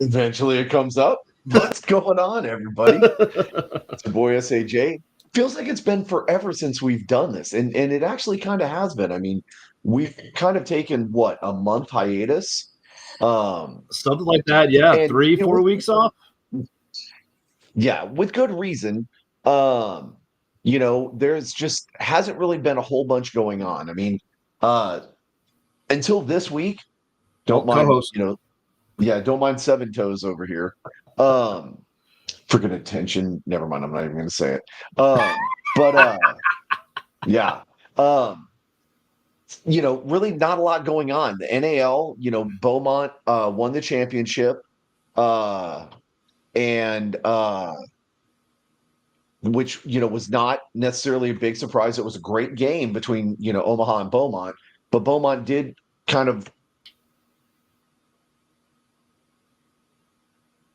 Eventually it comes up. What's going on, everybody? It's your boy SAJ. Feels like it's been forever since we've done this. And it actually kind of has been. I mean, we've kind of taken what, a month hiatus? Um, Something like that, yeah. and Three, you know, 4 weeks off. yeah, with good reason. There's just hasn't really been a whole bunch going on. I mean, uh, until this week, Oh, don't mind, co-host. yeah, don't mind Seven Toes over here. Um, Freaking attention. Never mind. I'm not even going to say it. But yeah. Um, really not a lot going on. The NAL, Beaumont won the championship. Uh, and which, was not necessarily a big surprise. It was a great game between, Omaha and Beaumont, but Beaumont did kind of.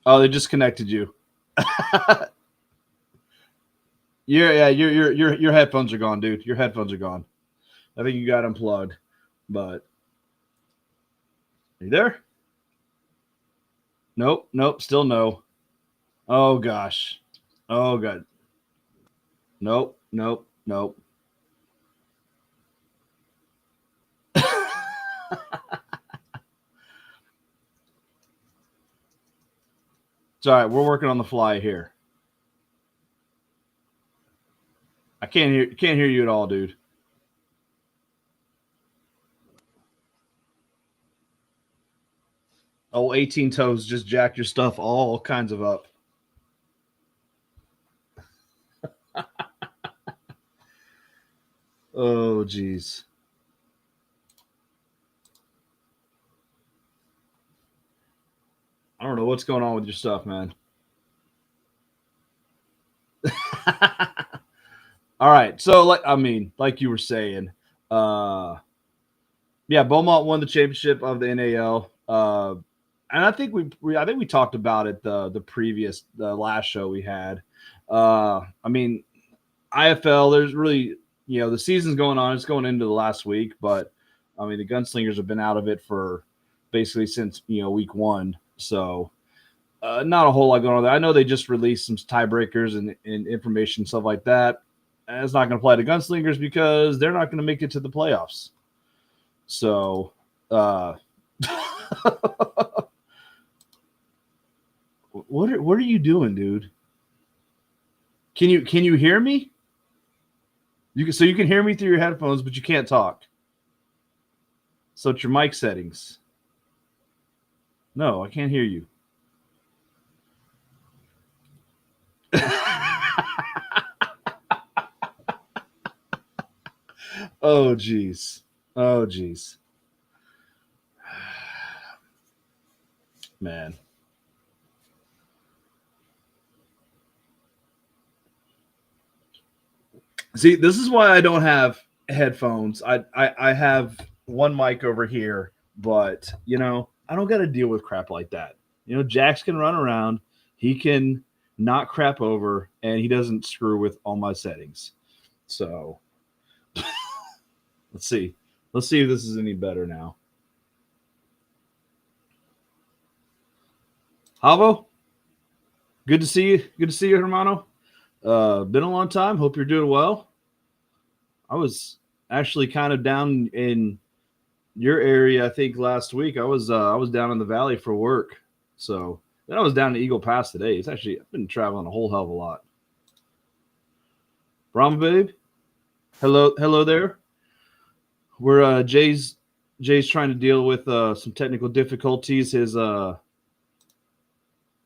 Oh, they disconnected you. Your headphones are gone, dude. Your headphones are gone. I think you got unplugged, but are you there? Nope, still no. Oh gosh. Oh god. Nope. It's all right. We're working on the fly here. I can't hear you at all, dude. Oh, 18 toes just jack your stuff all kinds of up. Oh, geez. I don't know what's going on with your stuff, man. All right. So, like you were saying, yeah, Beaumont won the championship of the NAL. And I think we talked about it the last show we had. I mean, IFL, there's really, the season's going on. It's going into the last week, but I mean, the Gunslingers have been out of it for basically since, week one. So not a whole lot going on there. I know they just released some tiebreakers and information, stuff like that. And it's not going to apply to Gunslingers because they're not going to make it to the playoffs. So, what are you doing, dude? Can you hear me? You can hear me through your headphones, but you can't talk. So it's your mic settings. No, I can't hear you. Oh geez. Man. See, this is why I don't have headphones. I have one mic over here, but I don't got to deal with crap like that. Jax can run around, he can knock crap over, and he doesn't screw with all my settings. So let's see if this is any better now. Havo, good to see you, hermano. Been a long time. Hope you're doing well. I was actually kind of down in your area, I think last week. I was down in the valley for work. So then I was down to Eagle Pass today. It's actually, I've been traveling a whole hell of a lot. Brahma babe, hello there. We're Jay's trying to deal with some technical difficulties. His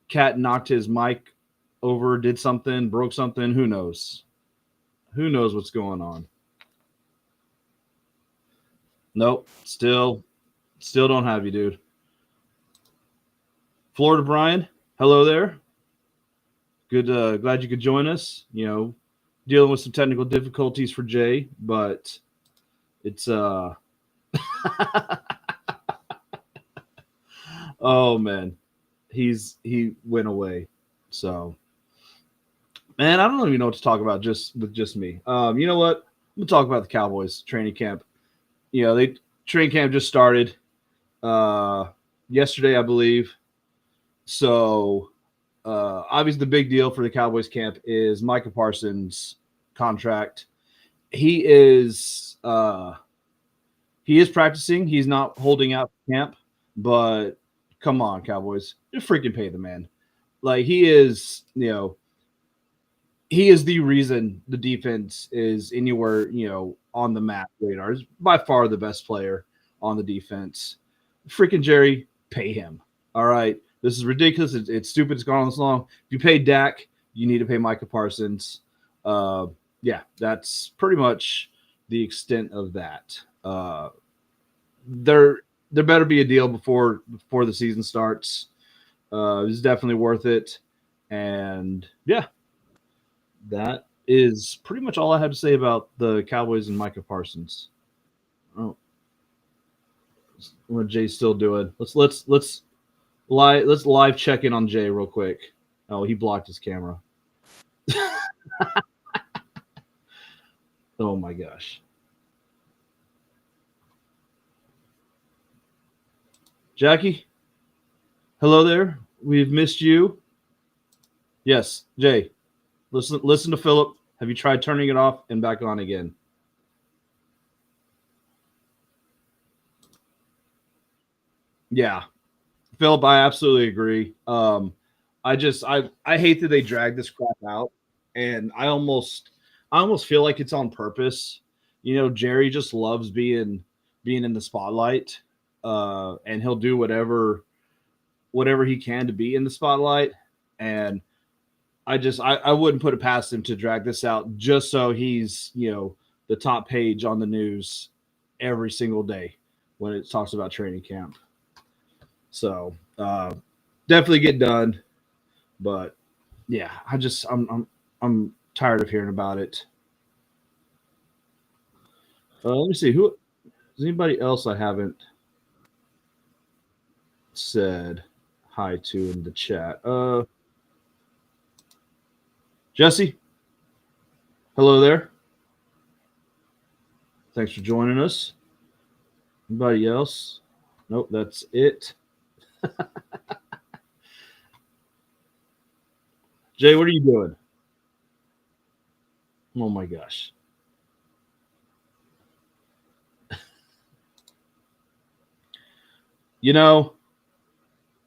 cat knocked his mic over, did something, broke something. Who knows what's going on. Nope, still don't have you, dude. Florida Brian, hello there. Good, glad you could join us. Dealing with some technical difficulties for Jay, but it's oh man, he went away. So man, I don't even know what to talk about just me. You know what? I'm gonna talk about the Cowboys training camp. Training camp just started yesterday, I believe. So obviously the big deal for the Cowboys camp is Micah Parsons' contract. He is practicing. He's not holding out camp, but come on, Cowboys, just freaking pay the man. Like he is the reason the defense is anywhere, on the map radar. Is by far the best player on the defense. Freaking Jerry, pay him. All right. This is ridiculous. It's stupid. It's gone on this long. If you pay Dak, you need to pay Micah Parsons. Yeah, that's pretty much the extent of that. There better be a deal before the season starts. It's definitely worth it. And yeah, that is pretty much all I have to say about the Cowboys and Micah Parsons. Oh, what Jay's still doing? Let's live check in on Jay real quick. Oh, he blocked his camera. Oh my gosh. Jackie, hello there. We've missed you. Yes, Jay. Listen to Philip. Have you tried turning it off and back on again? Yeah. Philip, I absolutely agree. I hate that they drag this crap out, and I almost feel like it's on purpose. Jerry just loves being in the spotlight, and he'll do whatever he can to be in the spotlight. And I wouldn't put it past him to drag this out just so he's the top page on the news every single day when it talks about training camp. So definitely get done, but yeah, I'm tired of hearing about it. Let me see who is anybody else I haven't said hi to in the chat. Jesse, hello there. Thanks for joining us. Anybody else? Nope, that's it. Jay, what are you doing? Oh my gosh. You know,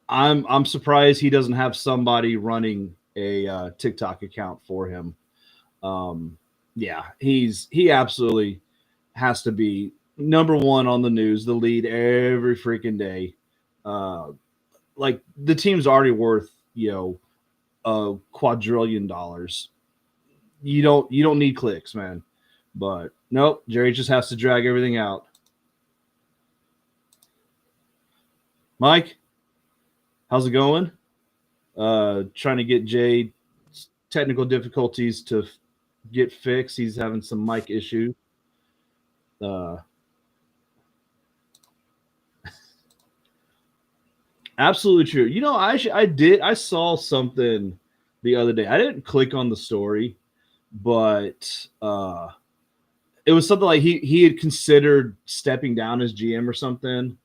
I'm surprised he doesn't have somebody running a TikTok account for him. Yeah, he absolutely has to be number one on the news, the lead every freaking day. Uh, like the team's already worth a quadrillion dollars. You don't need clicks, man. But nope, Jerry just has to drag everything out. Mike, how's it going? Trying to get Jay technical difficulties to get fixed. He's having some mic issues. Uh, Absolutely true. I saw something the other day. I didn't click on the story, but it was something like he had considered stepping down as GM or something.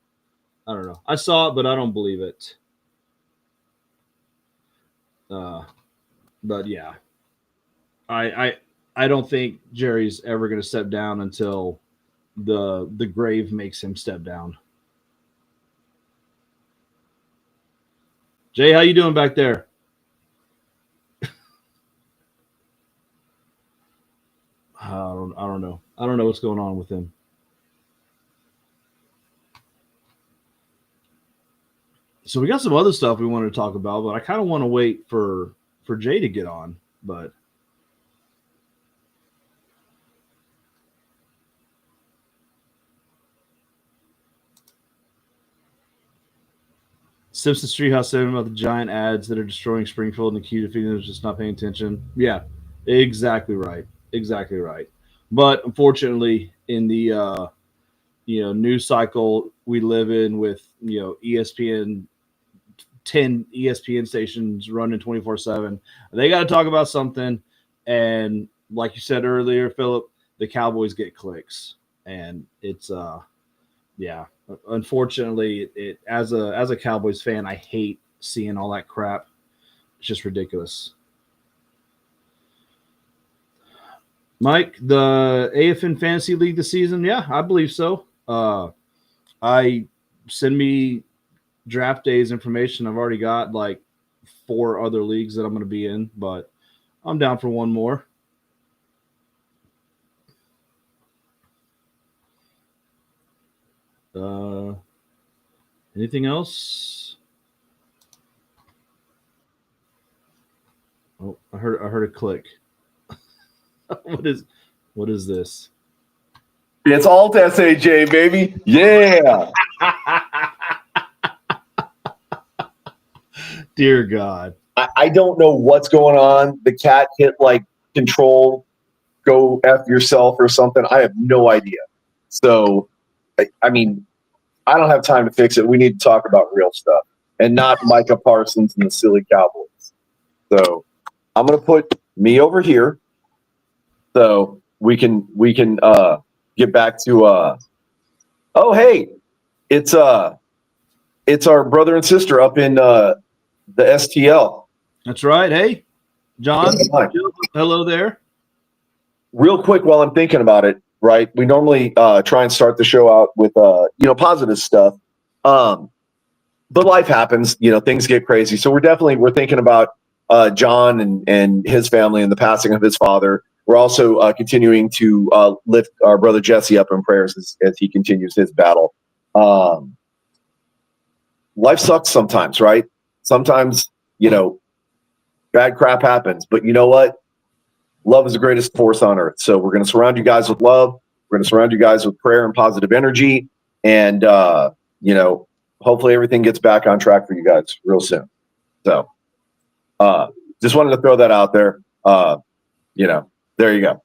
I don't know. I saw it, but I don't believe it. Uh, but yeah, I don't think Jerry's ever going to step down until the grave makes him step down. Jay, how you doing back there? I don't know. I don't know what's going on with him. So we got some other stuff we wanted to talk about, but I kind of want to wait for Jay to get on. But Simpsons Treehouse 7 about the giant ads that are destroying Springfield and the key to feeding them is just not paying attention. Yeah, exactly right. Exactly right. But unfortunately, in the news cycle we live in with ESPN 10 ESPN stations running 24/7. They got to talk about something. And like you said earlier, Philip, the Cowboys get clicks. And it's yeah. Unfortunately, it as a Cowboys fan, I hate seeing all that crap. It's just ridiculous. Mike, the AFN Fantasy League this season, yeah, I believe so. I send me draft days information. I've already got like 4 other leagues that I'm going to be in, but I'm down for one more. Anything else? Oh, I heard a click. What is this? It's alt SAJ, baby. Yeah. Dear God. I don't know what's going on. The cat hit like control, go F yourself or something. I have no idea. So, I mean, I don't have time to fix it. We need to talk about real stuff and not Micah Parsons and the silly Cowboys. So I'm going to put me over here so we can get back to oh, hey, it's our brother and sister up in the STL. That's right. Hey, John. Hello there. Real quick, while I'm thinking about it, right? We normally try and start the show out with positive stuff, but life happens. Things get crazy. So we're thinking about John and his family and the passing of his father. We're also continuing to lift our brother Jesse up in prayers as he continues his battle. Life sucks sometimes, right? Sometimes bad crap happens, but you know what? Love is the greatest force on earth. So we're going to surround you guys with love. We're going to surround you guys with prayer and positive energy. And, hopefully everything gets back on track for you guys real soon. So just wanted to throw that out there. There you go.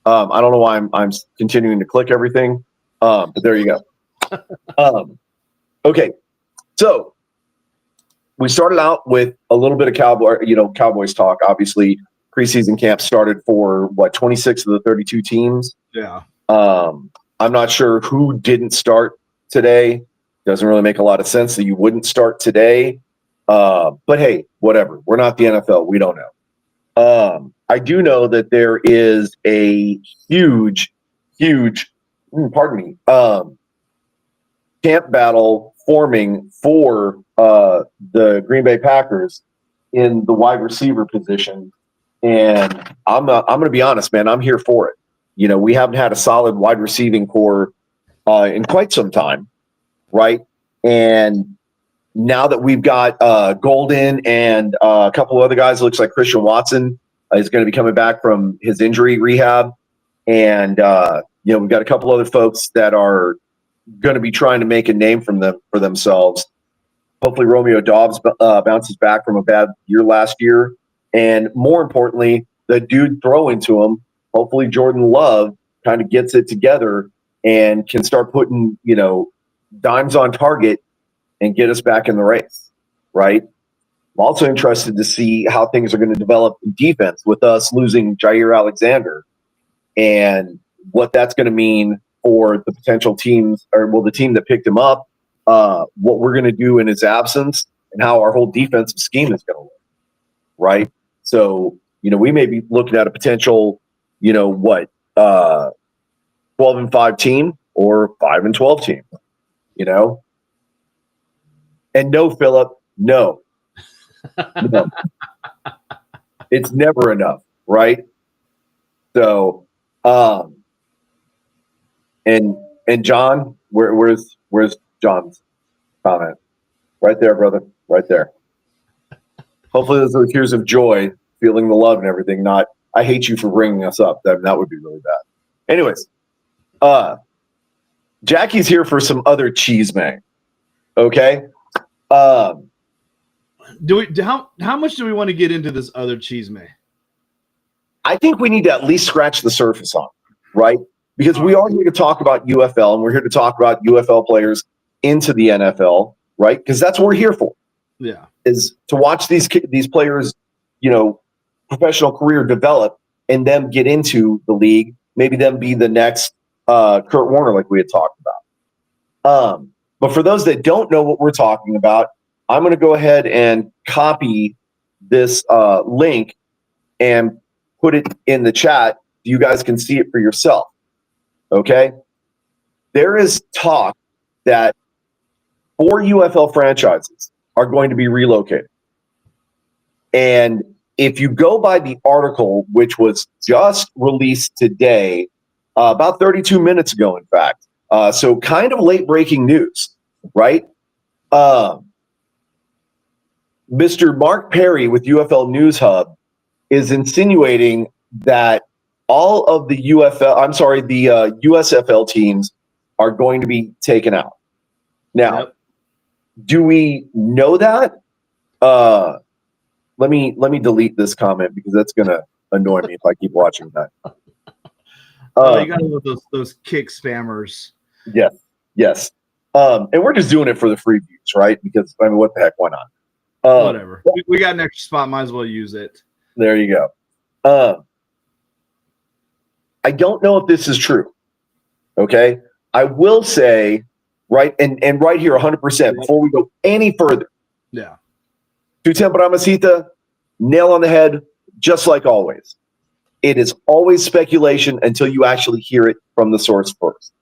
I don't know why I'm continuing to click everything, but there you go. Okay. So we started out with a little bit of Cowboys talk. Obviously, preseason camp started for 26 of the 32 teams. Yeah. I'm not sure who didn't start today. Doesn't really make a lot of sense that you wouldn't start today. But hey, whatever. We're not the NFL. We don't know. I do know that there is a huge, camp battle forming for the Green Bay Packers in the wide receiver position. And I'm going to be honest, man, I'm here for it. We haven't had a solid wide receiving core in quite some time, right? And now that we've got Golden and a couple of other guys, it looks like Christian Watson is going to be coming back from his injury rehab. And, we've got a couple other folks that are going to be trying to make a name for themselves. Hopefully Romeo Dobbs bounces back from a bad year last year. And more importantly, the dude throwing to him, hopefully Jordan Love kind of gets it together and can start putting, dimes on target and get us back in the race, right? I'm also interested to see how things are going to develop in defense with us losing Jair Alexander and what that's going to mean for the potential teams, the team that picked him up, what we're going to do in his absence, and how our whole defensive scheme is going to look, right? So, we may be looking at a potential, 12-5 team or 5-12 team, And no, Philip, no. It's never enough, right? So, and John, where's John's comment? Right there, brother, right there. Hopefully those are tears of joy, feeling the love and everything, not, I hate you for bringing us up. That would be really bad. Anyways, Jackie's here for some other cheese, man. Okay? How much do we want to get into this other cheese, man? I think we need to at least scratch the surface on it, right? Because we are here to talk about UFL, and we're here to talk about UFL players into the NFL, right? Because that's what we're here for. Yeah. Is to watch these players, professional career develop and them get into the league, maybe them be the next Kurt Warner like we had talked about. But for those that don't know what we're talking about, I'm going to go ahead and copy this link and put it in the chat. You guys can see it for yourself. Okay? There is talk that 4 UFL franchises are going to be relocated. And if you go by the article, which was just released today, about 32 minutes ago, in fact, so kind of late breaking news, right? Mr. Mark Perry with UFL News Hub is insinuating that all of the USFL teams are going to be taken out. Now, do we know that? Let me delete this comment because that's gonna annoy me if I keep watching that. You gotta love those kick spammers. Yes. And we're just doing it for the free views, right? Because I mean, what the heck? Why not? Whatever. We got an extra spot. Might as well use it. There you go. I don't know if this is true. Okay, I will say right and right here, 100%. Before we go any further, yeah. Tu tempora masita, nail on the head, just like always. It is always speculation until you actually hear it from the source first.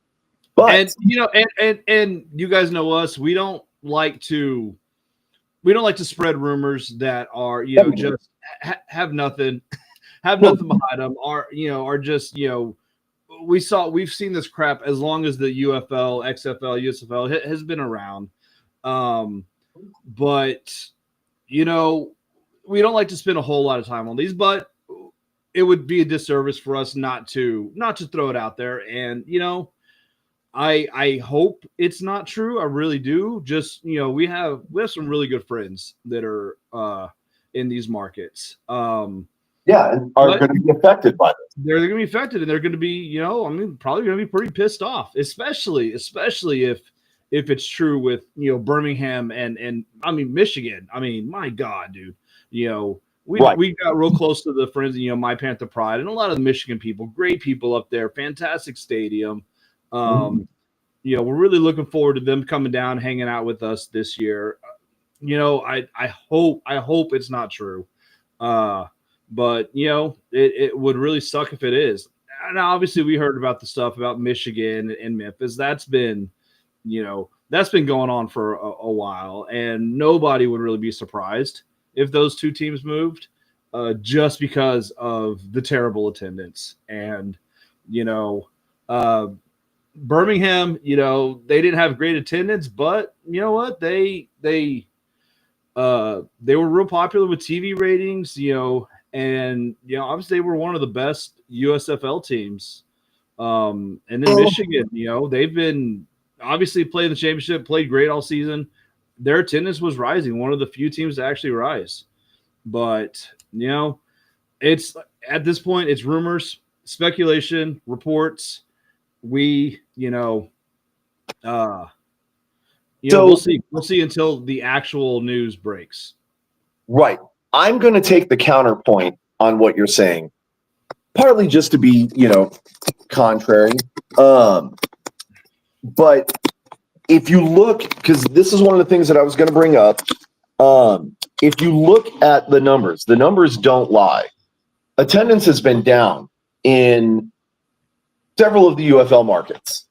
But and you guys know us. We don't like to spread rumors that are just have nothing behind them. Are just we've seen this crap as long as the UFL, XFL, USFL has been around. But we don't like to spend a whole lot of time on these, but it would be a disservice for us not to throw it out there. And, I hope it's not true. I really do. Just, we have some really good friends that are in these markets. And are going to be affected by this. They're going to be affected, and they're going to be, probably going to be pretty pissed off, especially if it's true with, Birmingham and I mean, Michigan. I mean, my God, dude, we got real close to the friends, My Panther Pride, and a lot of the Michigan people, great people up there, fantastic stadium. We're really looking forward to them coming down, hanging out with us this year. I hope it's not true. But it would really suck if it is. And obviously we heard about the stuff about Michigan and Memphis. That's been going on for a while, and nobody would really be surprised if those two teams moved, just because of the terrible attendance. And Birmingham, they didn't have great attendance, but you know what? They were real popular with TV ratings, and obviously they were one of the best USFL teams. And then Michigan, they've been obviously playing the championship, played great all season. Their attendance was rising, one of the few teams to actually rise. But it's at this point, it's rumors, speculation, reports. We'll see until the actual news breaks. Right. I'm going to take the counterpoint on what you're saying, partly just to be, contrary. But if you look, because this is one of the things that I was going to bring up. If you look at the numbers don't lie. Attendance has been down in several of the UFL markets,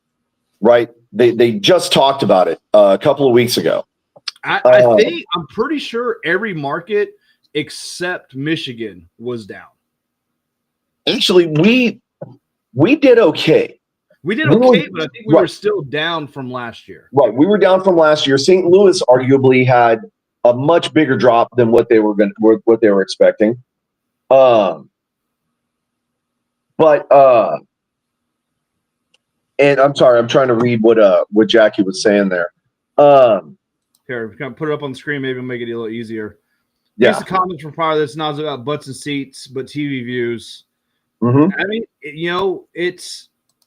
right? They just talked about it a couple of weeks ago. I'm pretty sure every market except Michigan was down. Actually, we did okay. But I think we were still down from last year. Right, we were down from last year. St. Louis arguably had a much bigger drop than what they were expecting. And I'm sorry, I'm trying to read what Jackie was saying there. Here, we can put it up on the screen. Maybe it'll make it a little easier. Yeah. Here's the comments from prior. That's not about butts and seats, but TV views. Mm-hmm. I mean,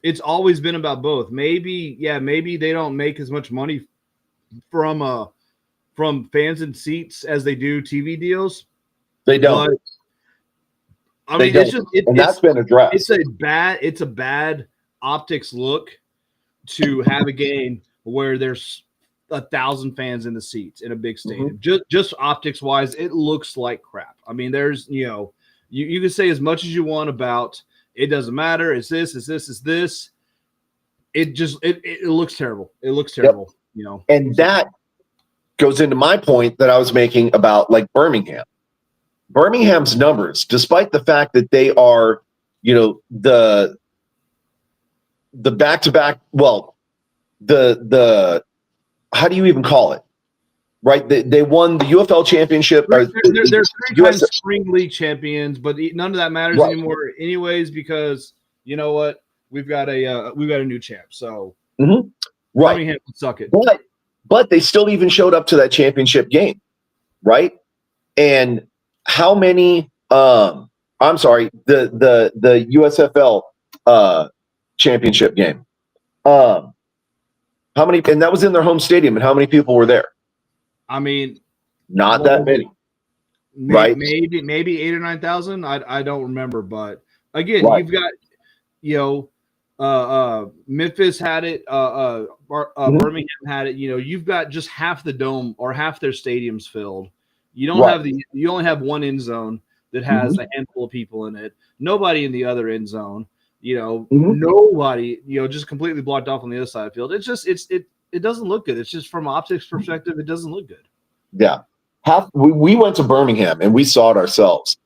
it's always been about both. Maybe they don't make as much money from fans and seats as they do TV deals. They don't. But, that's been addressed. It's a bad optics look to have a game where there's 1,000 fans in the seats in a big stadium. Just optics wise, it looks like crap. I mean, there's you can say as much as you want about it doesn't matter. It's this. It looks terrible. It looks terrible. And that goes into my point that I was making about like Birmingham. Birmingham's numbers, despite the fact that they are, the back-to-back, well, the how do you even call it? Right? They won the UFL championship. They're 3-time spring league champions, but none of that matters anymore anyways, because you know what? We've got a new champ. So Birmingham can suck it. But they still even showed up to that championship game, right? And how many I'm sorry, the USFL championship game. How many, and that was in their home stadium, and how many people were there? I mean, not that many. Right? Maybe 8,000 or 9,000. I don't remember, but again, you've got Memphis had it, Birmingham had it. You've got just half the dome or half their stadiums filled. You don't have you only have one end zone that has a handful of people in it. Nobody in the other end zone. Nobody. Just completely blocked off on the other side of the field. It's just it doesn't look good. It's just from an optics perspective, it doesn't look good. Yeah, we went to Birmingham and we saw it ourselves.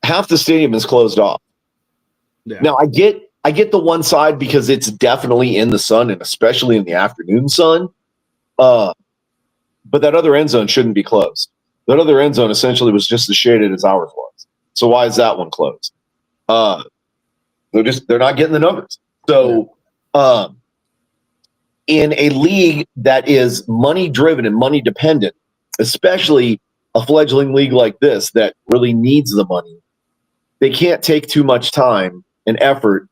Half the stadium is closed off. Yeah. Now I get the one side because it's definitely in the sun and especially in the afternoon sun. But that other end zone shouldn't be closed. That other end zone essentially was just as shaded as ours was. So why is that one closed? They're not getting the numbers. So in a league that is money driven and money dependent, especially a fledgling league like this that really needs the money, they can't take too much time and effort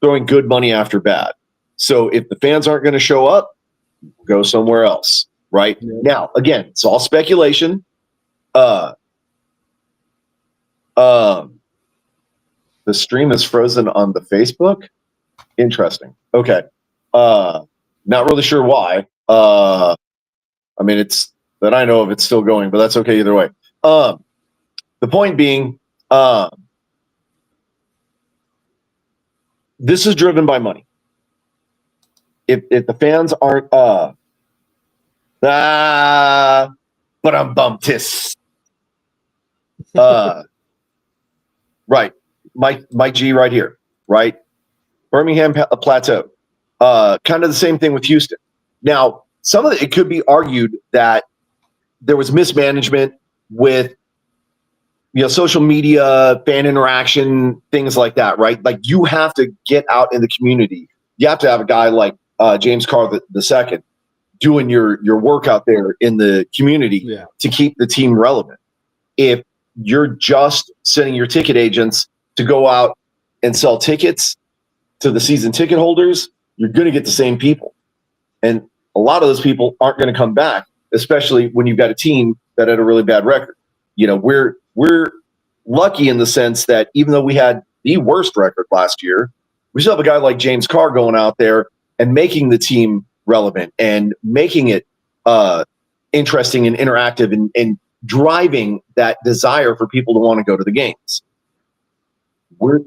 throwing good money after bad. So if the fans aren't going to show up, go somewhere else. Right? Yeah. Now, again, it's all speculation. The stream is frozen on the Facebook. Interesting. Okay. Not really sure why. I mean, it's that I know of, it's still going, but that's okay either way. The point being, this is driven by money. If the fans aren't, but I'm bumped. Right. Mike G right here, right? Birmingham Plateau. Kind of the same thing with Houston. Now, some of it could be argued that there was mismanagement with social media, fan interaction, things like that, right? Like you have to get out in the community. You have to have a guy like James Carr the second doing your work out there in the community to keep the team relevant. If you're just sending your ticket agents to go out and sell tickets to the season ticket holders, you're going to get the same people. And a lot of those people aren't going to come back, especially when you've got a team that had a really bad record. We're lucky in the sense that even though we had the worst record last year, we still have a guy like James Carr going out there and making the team relevant and making it interesting and interactive and driving that desire for people to want to go to the games. We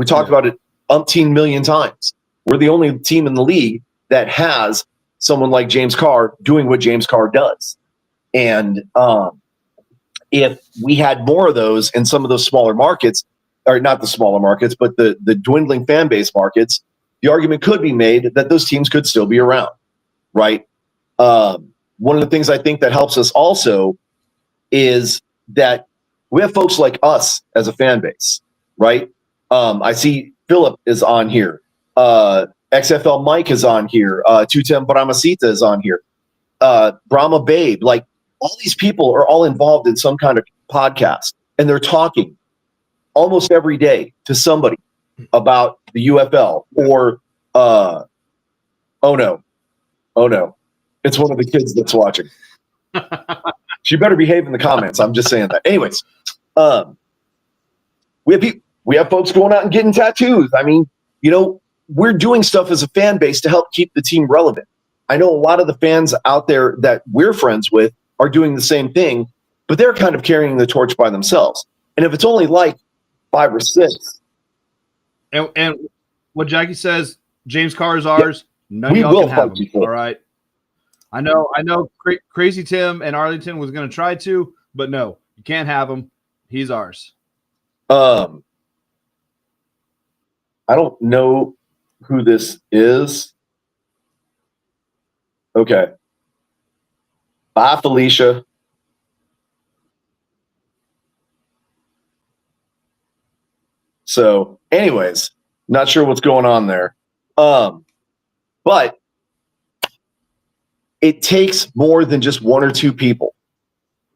talked about it umpteen million times. We're the only team in the league that has someone like James Carr doing what James Carr does. And if we had more of those in some of those smaller markets, or not the smaller markets, but the dwindling fan base markets, the argument could be made that those teams could still be around, right? One of the things I think that helps us also is that we have folks like us as a fan base, right? I see Philip is on here. XFL Mike is on here. Tutem Bramasita is on here. Brahma Babe. Like, all these people are all involved in some kind of podcast, and they're talking almost every day to somebody about the UFL or, oh no, it's one of the kids that's watching. She better behave in the comments. I'm just saying that. Anyways, we have folks going out and getting tattoos. I mean, we're doing stuff as a fan base to help keep the team relevant. I know a lot of the fans out there that we're friends with are doing the same thing, but they're kind of carrying the torch by themselves. And if it's only like 5 or 6, And what Jackie says, James Carr is ours. None of we y'all will can have fight him. you for it. All right. I know. Crazy Tim and Arlington was going to try to, but no, you can't have him. He's ours. I don't know who this is. Okay. Bye, Felicia. So, anyways, not sure what's going on there. But it takes more than just 1 or 2 people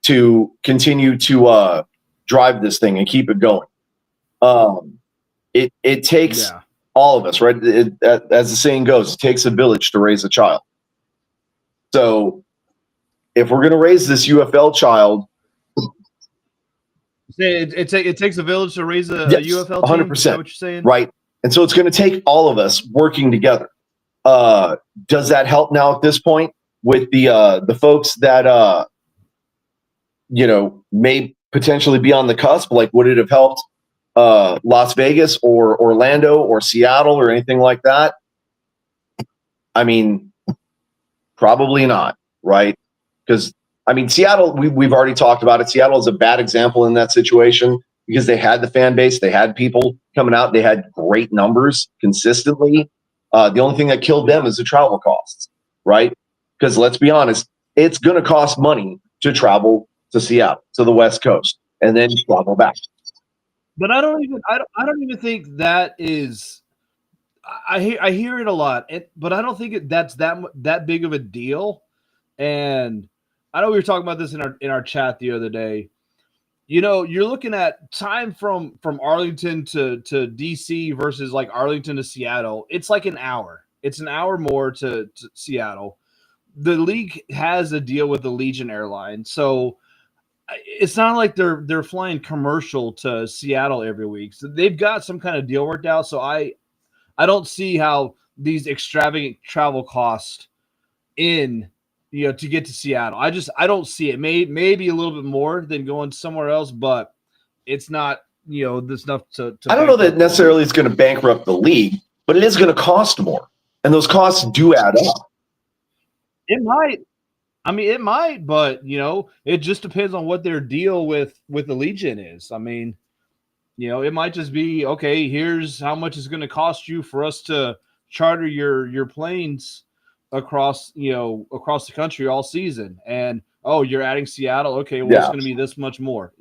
to continue to drive this thing and keep it going. It takes all of us, right? As the saying goes, it takes a village to raise a child. So if we're going to raise this UFL child, it takes a village to raise a UFL team. 100%. Is that what you're saying? Right. And so it's going to take all of us working together. Does that help now at this point with the folks that may potentially be on the cusp? Like, would it have helped Las Vegas or Orlando or Seattle or anything like that? I mean, probably not, right? Because Seattle, we've already talked about it. Seattle is a bad example in that situation because they had the fan base, they had people coming out, they had great numbers consistently. The only thing that killed them is the travel costs, right? Because let's be honest, it's going to cost money to travel to Seattle, to the West Coast, and then travel back. But I don't even think that is. I hear it a lot, but I don't think that's that big of a deal. And I know we were talking about this in our chat the other day. You're looking at time from Arlington to DC versus like Arlington to Seattle. It's like an hour. It's an hour more to Seattle. The league has a deal with the Legion airline, so it's not like they're flying commercial to Seattle every week. So they've got some kind of deal worked out. So I don't see how these extravagant travel costs to get to Seattle. I don't see it. Maybe a little bit more than going somewhere else, but it's not, this enough to I don't know that necessarily it's going to bankrupt the league, but it is going to cost more. And those costs do add up. It might. It might, but it just depends on what their deal with the Legion is. It might just be, okay, here's how much it's going to cost you for us to charter your planes across the country all season. And you're adding Seattle. Okay, well, it's going to be this much more.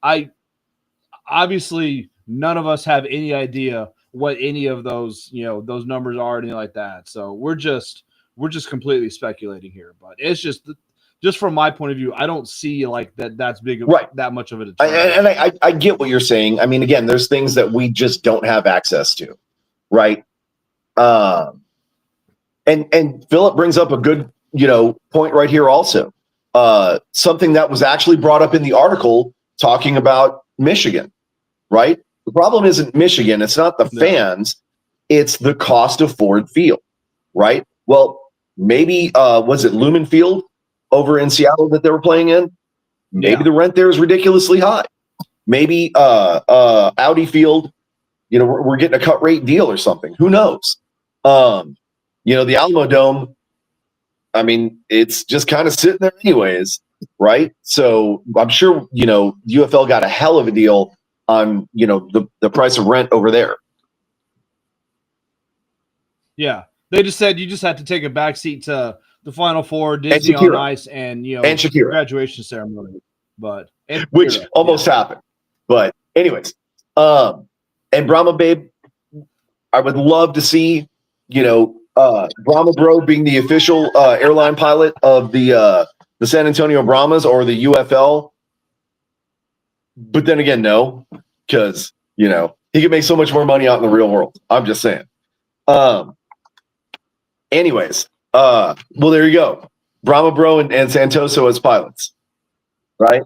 I obviously none of us have any idea what any of those those numbers are, or anything like that. So we're just completely speculating here. But it's just from my point of view, I don't see like that's big, right? That much of it. I get what you're saying. Again, there's things that we just don't have access to, right? And Philip brings up a good point right here also. Something that was actually brought up in the article talking about Michigan, right? The problem isn't Michigan. It's not the fans. It's the cost of Ford Field, right? Well, maybe was it Lumen Field over in Seattle that they were playing in? Maybe the rent there is ridiculously high. Maybe Audi Field, we're getting a cut rate deal or something. Who knows? The Alamo Dome, it's just kind of sitting there anyways, right? So I'm sure, UFL got a hell of a deal on, the price of rent over there. Yeah. They just said you just had to take a backseat to the Final Four, Disney on Ice, and and Shakira graduation ceremony, which almost happened. But anyways, and Brahma Babe, I would love to see Brahma Bro being the official airline pilot of the San Antonio Brahmas or the UFL. But then again, no, because he can make so much more money out in the real world. I'm just saying. Anyways, well, there you go. Brahma Bro and Santoso as pilots, right?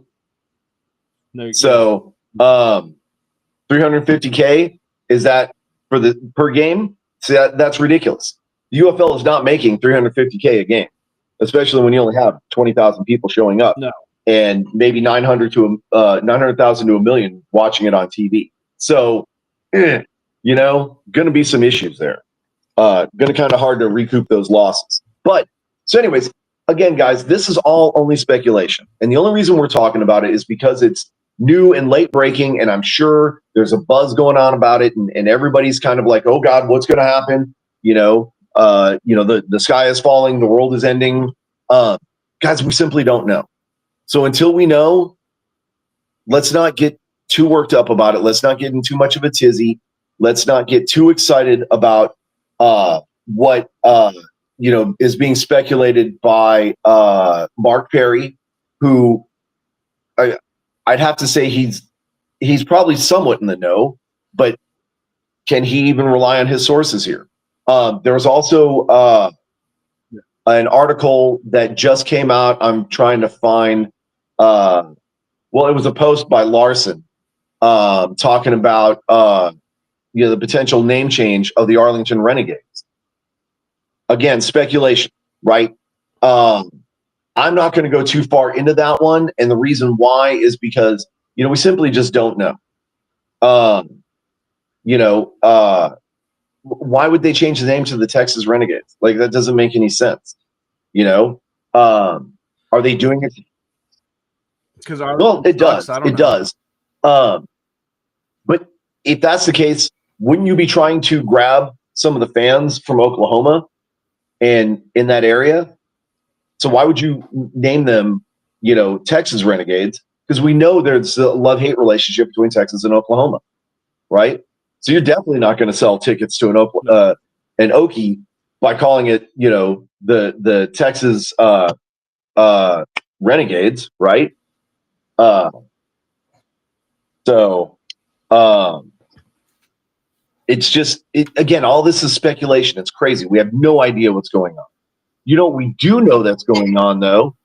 So, 350K, is that for the per game? See, that's ridiculous. The UFL is not making $350K a game, especially when you only have 20,000 people showing up. No. And maybe 900,000 to a million watching it on TV. So, going to be some issues there. Going to kind of hard to recoup those losses. But so, anyways, again, guys, this is all only speculation, and the only reason we're talking about it is because it's new and late breaking, and I'm sure there's a buzz going on about it, and everybody's kind of like, "Oh God, what's going to happen?" The sky is falling, the world is ending. Guys, we simply don't know. So until we know, let's not get too worked up about it. Let's not get in too much of a tizzy. Let's not get too excited about what is being speculated by Mark Perry, who I'd have to say he's probably somewhat in the know, but can he even rely on his sources here? There was also an article that just came out. I'm trying to find. It was a post by Larson talking about the potential name change of the Arlington Renegades. Again, speculation, right? I'm not going to go too far into that one, and the reason why is because we simply just don't know. Why would they change the name to the Texas Renegades? Like, that doesn't make any sense. Are they doing it? Because it does. It does. But if that's the case, wouldn't you be trying to grab some of the fans from Oklahoma and in that area? So why would you name them, Texas Renegades? Because we know there's a love-hate relationship between Texas and Oklahoma, right? So you're definitely not going to sell tickets to an Okie by calling it, the Texas Renegades, right? It's just, again, all this is speculation. It's crazy. We have no idea what's going on. We do know that's going on, though.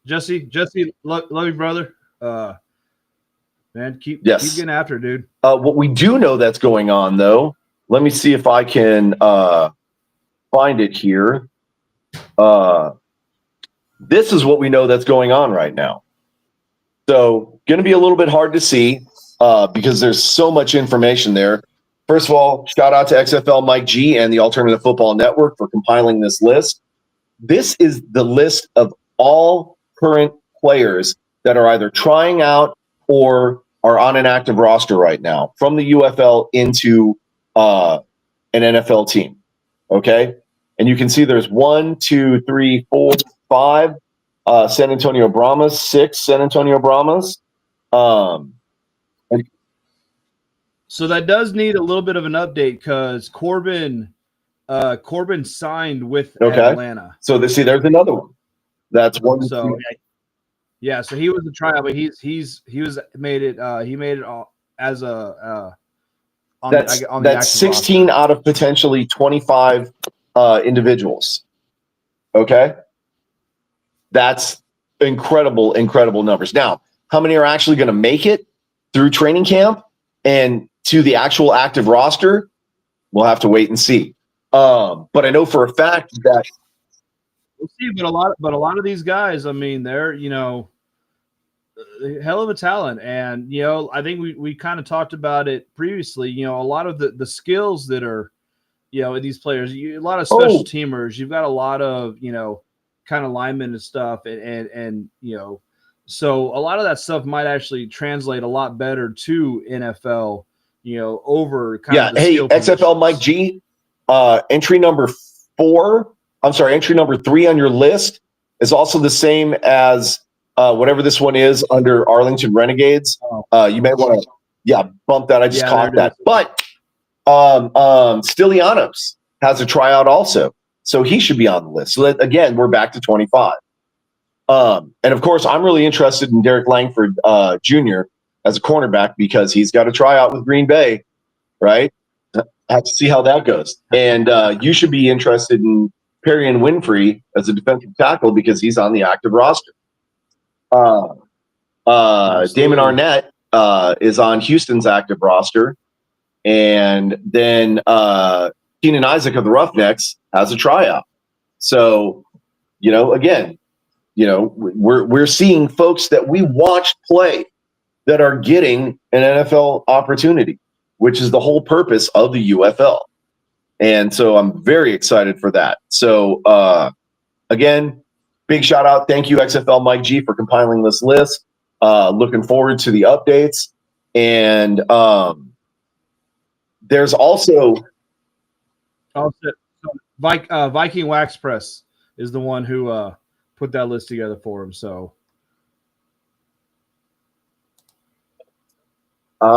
Jesse, love you, brother. Man, keep getting after it, dude. What we do know that's going on, though, let me see if I can find it here. This is what we know that's going on right now. So, going to be a little bit hard to see because there's so much information there. First of all, shout out to XFL Mike G and the Alternative Football Network for compiling this list. This is the list of all current players that are either trying out or are on an active roster right now from the UFL into an NFL team. Okay? And you can see there's 1, 2, 3, 4, 5 San Antonio Brahmas, 6 San Antonio Brahmas. So that does need a little bit of an update because Corbin signed with Atlanta. So there's another one. That's one. So yeah, so he was a tryout, but he made it as a that's 16 roster. Out of potentially 25 individuals. Okay, that's incredible numbers. Now, how many are actually going to make it through training camp and to the actual active roster? We'll have to wait and see. But I know for a fact that we'll see. But a lot of these guys, I mean, they're hell of a talent, and I think we kind of talked about it previously. A lot of the skills that are these players, a lot of special teamers. You've got a lot of kind of linemen and stuff, and so a lot of that stuff might actually translate a lot better to NFL. Over kind of the skill XFL Mike G, entry number 3 on your list is also the same as whatever this one is under Arlington Renegades. You may want to bump that. I just caught that. But Stylianos has a tryout also, so he should be on the list. So that, again, we're back to 25. And of course, I'm really interested in Derek Langford Jr. as a cornerback because he's got a tryout with Green Bay, right? I have to see how that goes. And you should be interested in Perrion Winfrey as a defensive tackle because he's on the active roster. Damon Arnett is on Houston's active roster. And then Keenan Isaac of the Roughnecks has a tryout. So, again, we're seeing folks that we watched play that are getting an NFL opportunity, which is the whole purpose of the UFL. And so I'm very excited for that. So, again, big shout out. Thank you, XFL Mike G, for compiling this list. Looking forward to the updates. And there's also Viking Wax Press is the one who put that list together for him. So, did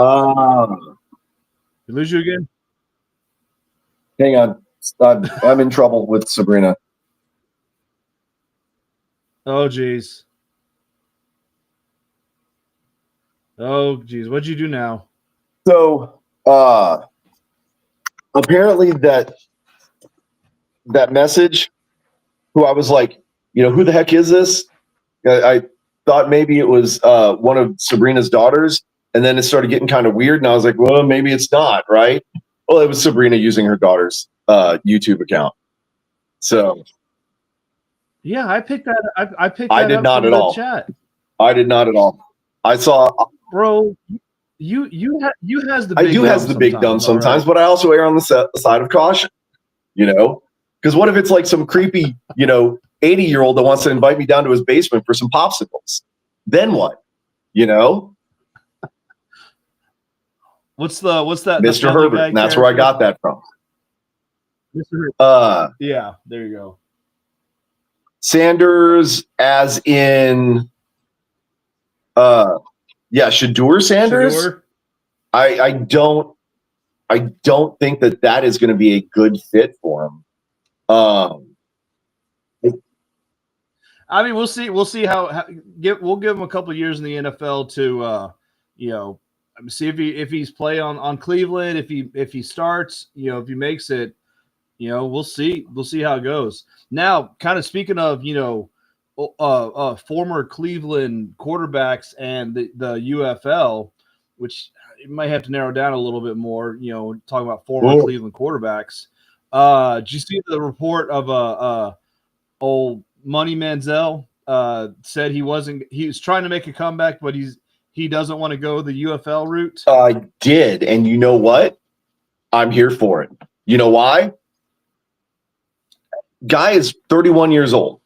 we lose you again? Hang on, I'm in trouble with Sabrina. Oh geez. What'd you do now? So apparently that message, who I was like, who the heck is this? I thought maybe it was one of Sabrina's daughters, and then it started getting kind of weird, and I was like, well, maybe it's not, right? Well, it was Sabrina using her daughter's YouTube account. So yeah, I picked that. I picked. I that did up not from at the all. Chat. I did not at all. I saw, bro. You has the. I do has the big dumb sometimes, right. But I also err on the side of caution. Because what if it's like some creepy, 80-year-old that wants to invite me down to his basement for some popsicles? Then what? What's that? Mr. Herbert. And that's where I got that from. Mr. Herbert. Yeah, there you go. Sanders, as in, Shedeur Sanders. Shedeur? I don't think that is going to be a good fit for him. I mean, we'll see. We'll see we'll give him a couple of years in the NFL to, see if he's play on Cleveland. If he starts, if he makes it, we'll see. We'll see how it goes. Now, kind of speaking of, former Cleveland quarterbacks and the UFL, which you might have to narrow down a little bit more. Talking about former Cleveland quarterbacks. Did you see the report of old Money Manziel said he was trying to make a comeback, but he doesn't want to go the UFL route? I did, and you know what? I'm here for it. You know why? Guy is 31 years old.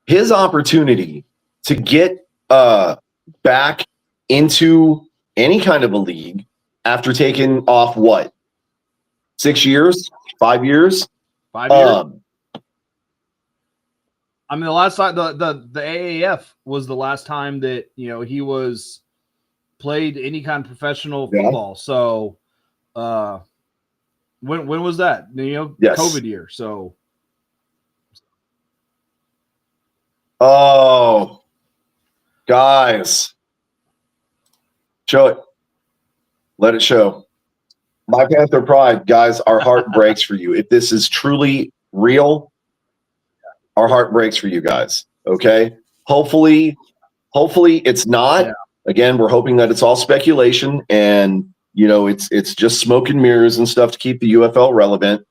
His opportunity to get back into any kind of a league after taking off 6 years, 5 years? 5 years. I mean, the last time the AAF was the last time that he was played any kind of professional football. So, when was that? Yes. COVID year. So, guys, show it. Let it show. My Panther Pride, guys, our heart breaks for you. If this is truly real, our heart breaks for you guys. Okay. Hopefully it's not. Yeah. Again, we're hoping that it's all speculation and it's just smoke and mirrors and stuff to keep the UFL relevant.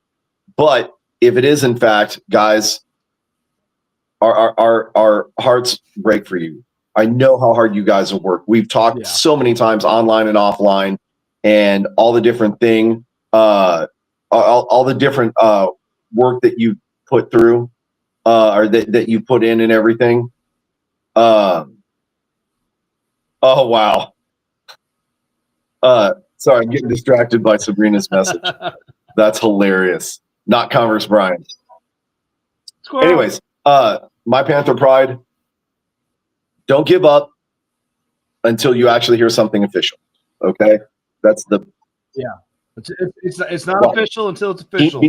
But if it is in fact, guys, our hearts break for you. I know how hard you guys have worked. We've talked so many times online and offline, and all the different all the different work that you put through. Or that you put in and everything. Oh wow. Sorry, I'm getting distracted by Sabrina's message. That's hilarious. Not Converse Brian. Anyways, my Panther Pride. Don't give up until you actually hear something official. Okay, that's the. Yeah, it's not official until it's official.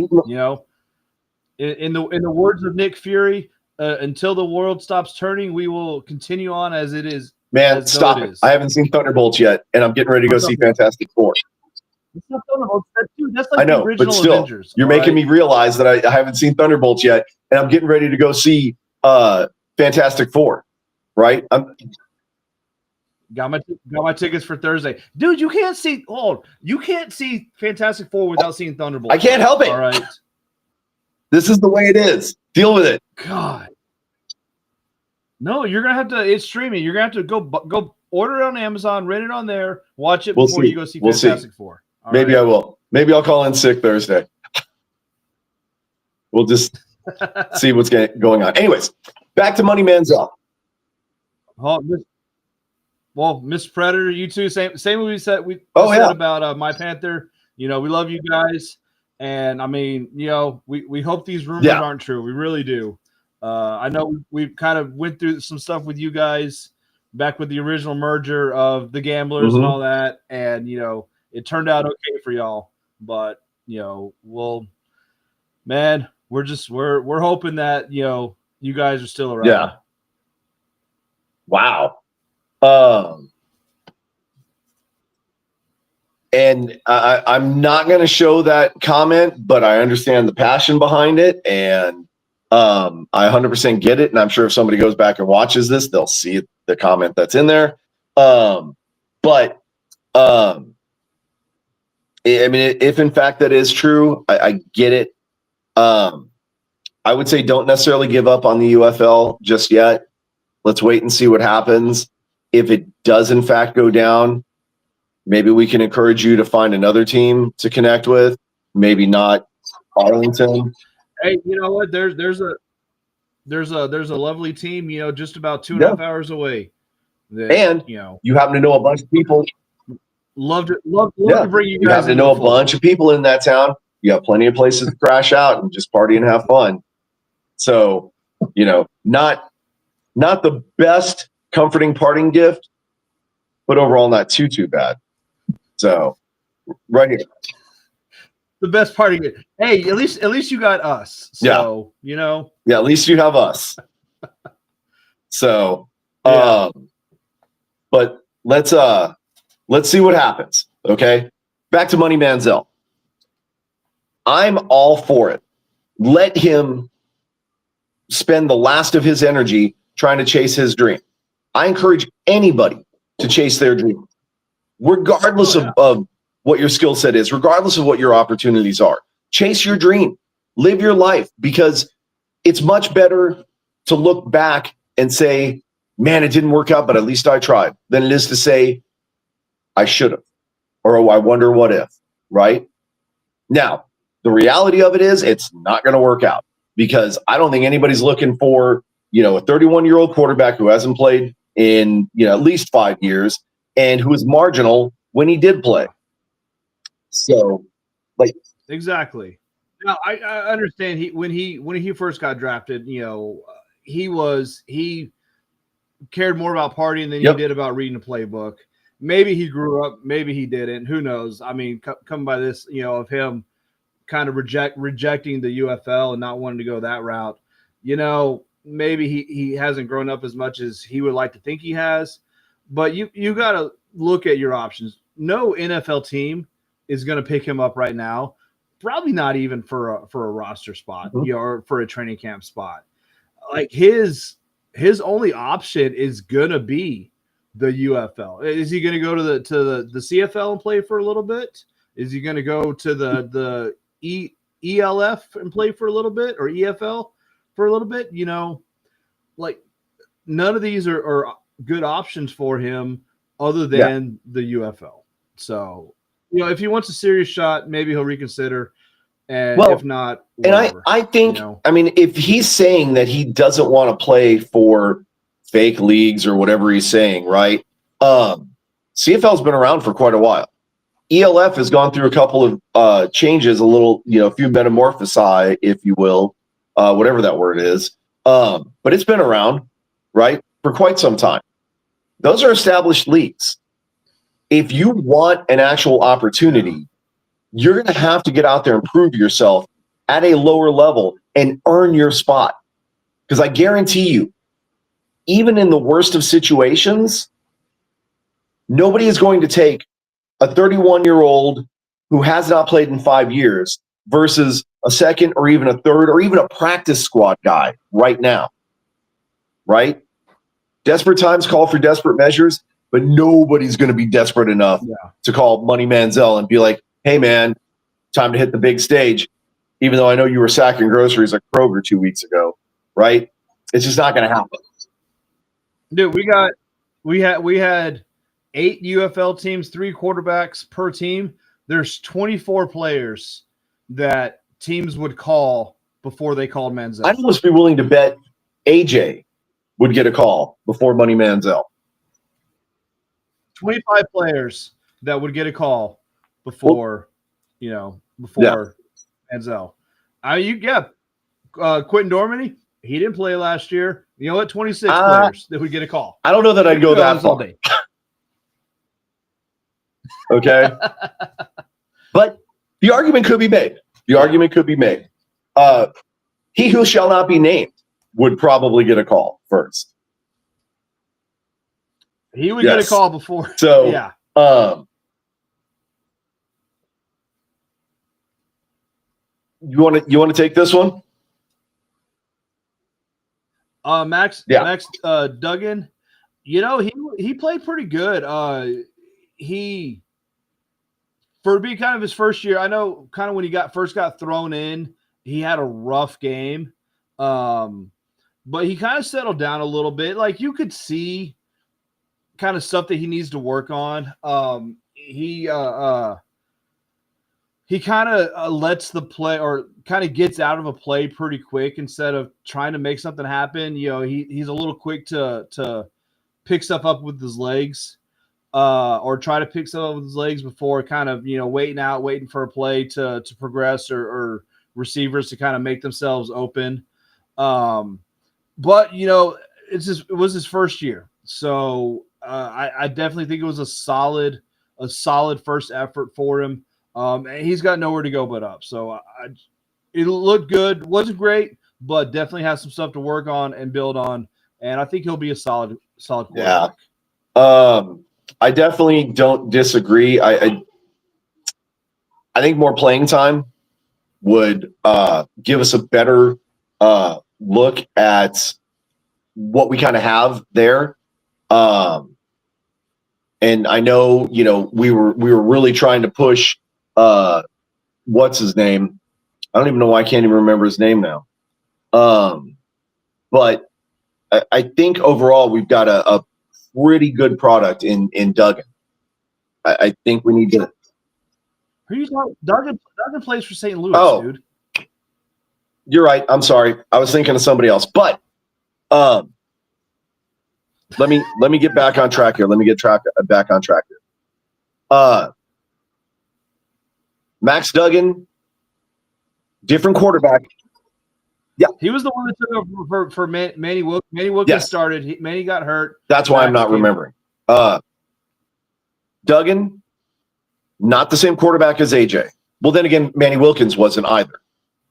In the words of Nick Fury, until the world stops turning, we will continue on as it is. Man, stop it! I haven't seen Thunderbolts yet, and I'm getting ready to go see Fantastic Four. It's not Thunderbolts. That's like I know, the original but still, Avengers. You're making me realize that I haven't seen Thunderbolts yet, and I'm getting ready to go see Fantastic Four. Right? Got my tickets for Thursday, dude. You can't see Fantastic Four without seeing Thunderbolt. I can't help it. All right, this is the way it is. Deal with it. God, no, you're gonna have to. It's streaming. You're gonna have to go order it on Amazon, rent it on there, watch it before you go see Fantastic Four. All Maybe right? I will. Maybe I'll call in sick Thursday. We'll just see what's going on. Anyways, back to Money Manziel. Well, Miss Predator, you too. Same what we said. Said about My Panther. We love you guys, and I mean, we hope these rumors aren't true. We really do. I know we kind of went through some stuff with you guys back with the original merger of the Gamblers and all that, and it turned out okay for y'all. But we're hoping that you guys are still around. Yeah. Wow. And I'm not going to show that comment, but I understand the passion behind it, and I 100% get it. And I'm sure if somebody goes back and watches this, they'll see the comment that's in there. But I mean, if in fact that is true, I get it. I would say don't necessarily give up on the UFL just yet. Let's wait and see what happens. If it does in fact go down, maybe we can encourage you to find another team to connect with. Maybe not Arlington. Hey, you know what? There's a lovely team, just about 2.5 hours away. And you happen to know a bunch of people. Love to bring you guys. You happen to know a bunch of people in that town. You have plenty of places to crash out and just party and have fun. So, not the best comforting parting gift, but overall not too bad. So, right here. The best party gift. Hey, at least you got us. So, Yeah, at least you have us. So, but let's see what happens. Okay. Back to Money Manziel. I'm all for it. Let him spend the last of his energy trying to chase his dream. I encourage anybody to chase their dream, regardless of what your skill set is, regardless of what your opportunities are. Chase your dream. Live your life, because it's much better to look back and say, man, it didn't work out, but at least I tried, than it is to say, I should have, or oh, I wonder what if, right? Now, the reality of it is it's not going to work out, because I don't think anybody's looking for, a 31-year-old quarterback who hasn't played in, at least 5 years and who was marginal when he did play. So, exactly. Now I understand when he first got drafted, he cared more about partying than he did about reading the playbook. Maybe he grew up, maybe he didn't. Who knows? I mean, come by this, of him kind of rejecting the UFL and not wanting to go that route. Maybe he hasn't grown up as much as he would like to think he has. But you got to look at your options. No NFL team is going to pick him up right now. Probably not even for a roster spot, or for a training camp spot. Like his only option is gonna be the UFL. Is he going to go to the CFL and play for a little bit? Is he going to go to the ELF and play for a little bit, or EFL for a little bit? Like none of these are good options for him other than the UFL. So, if he wants a serious shot, maybe he'll reconsider. And if not, whatever. And I think, if he's saying that he doesn't want to play for fake leagues or whatever he's saying, right? CFL's been around for quite a while. ELF has gone through a couple of changes, a little, a few metamorphosi, if you will, whatever that word is. But it's been around, right, for quite some time. Those are established leagues. If you want an actual opportunity, you're going to have to get out there and prove yourself at a lower level and earn your spot. Because I guarantee you, even in the worst of situations, nobody is going to take a 31-year-old who has not played in 5 years versus a second or even a third or even a practice squad guy right now. Right? Desperate times call for desperate measures. but nobody's going to be desperate enough to call Money Manziel and be like, hey, man, time to hit the big stage, even though I know you were sacking groceries at Kroger 2 weeks ago, right? It's just not going to happen. Dude, we had 8 UFL teams, 3 quarterbacks per team. There's 24 players that teams would call before they called Manziel. I'd almost be willing to bet AJ would get a call before Money Manziel. 25 players that would get a call before Manziel. Quentin Dormany, he didn't play last year. You know what? 26 players that would get a call. I don't know that I'd go that far. Okay. But the argument could be made. He who shall not be named would probably get a call first. He would get a call before. So, yeah. You want to take this one? Max Duggan, he played pretty good. He for being kind of his first year, I know kind of when he first got thrown in, he had a rough game. But he kind of settled down a little bit. Like you could see kind of stuff that he needs to work on. He kind of lets the play or kind of gets out of a play pretty quick instead of trying to make something happen. He's a little quick to pick stuff up with his legs or try to pick stuff up with his legs before kind of, waiting for a play to progress or receivers to kind of make themselves open. But it was his first year. So I definitely think it was a solid first effort for him. He's got nowhere to go but up. So it looked good. Wasn't great, but definitely has some stuff to work on and build on. And I think he'll be a solid quarterback. Yeah. I definitely don't disagree. I think more playing time would give us a better look at what we kind of have there. And I know, we were really trying to push what's his name? I don't even know why I can't even remember his name now. But I think overall we've got a pretty good product in Duggan. I think we need to. Who are you talking? Duggan plays for St. Louis, dude. You're right. I'm sorry. I was thinking of somebody else. But let me get back on track here. Back on track here. Max Duggan, different quarterback. Yeah, he was the one that took over for Manny Wilkins. Manny Wilkins started. Manny got hurt. That's why I'm not remembering. Duggan, not the same quarterback as AJ. Well, then again, Manny Wilkins wasn't either.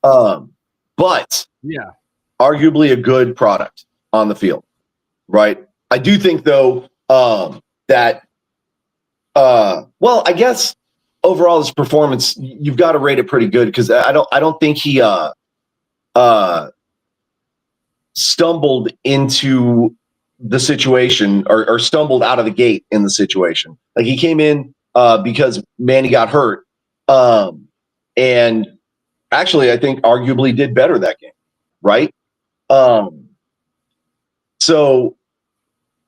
But yeah, arguably a good product on the field, right? I do think though that I guess overall his performance, you've got to rate it pretty good because I don't think he stumbled into the situation or stumbled out of the gate in the situation. Like he came in because Manny got hurt, and actually I think arguably did better that game, right? So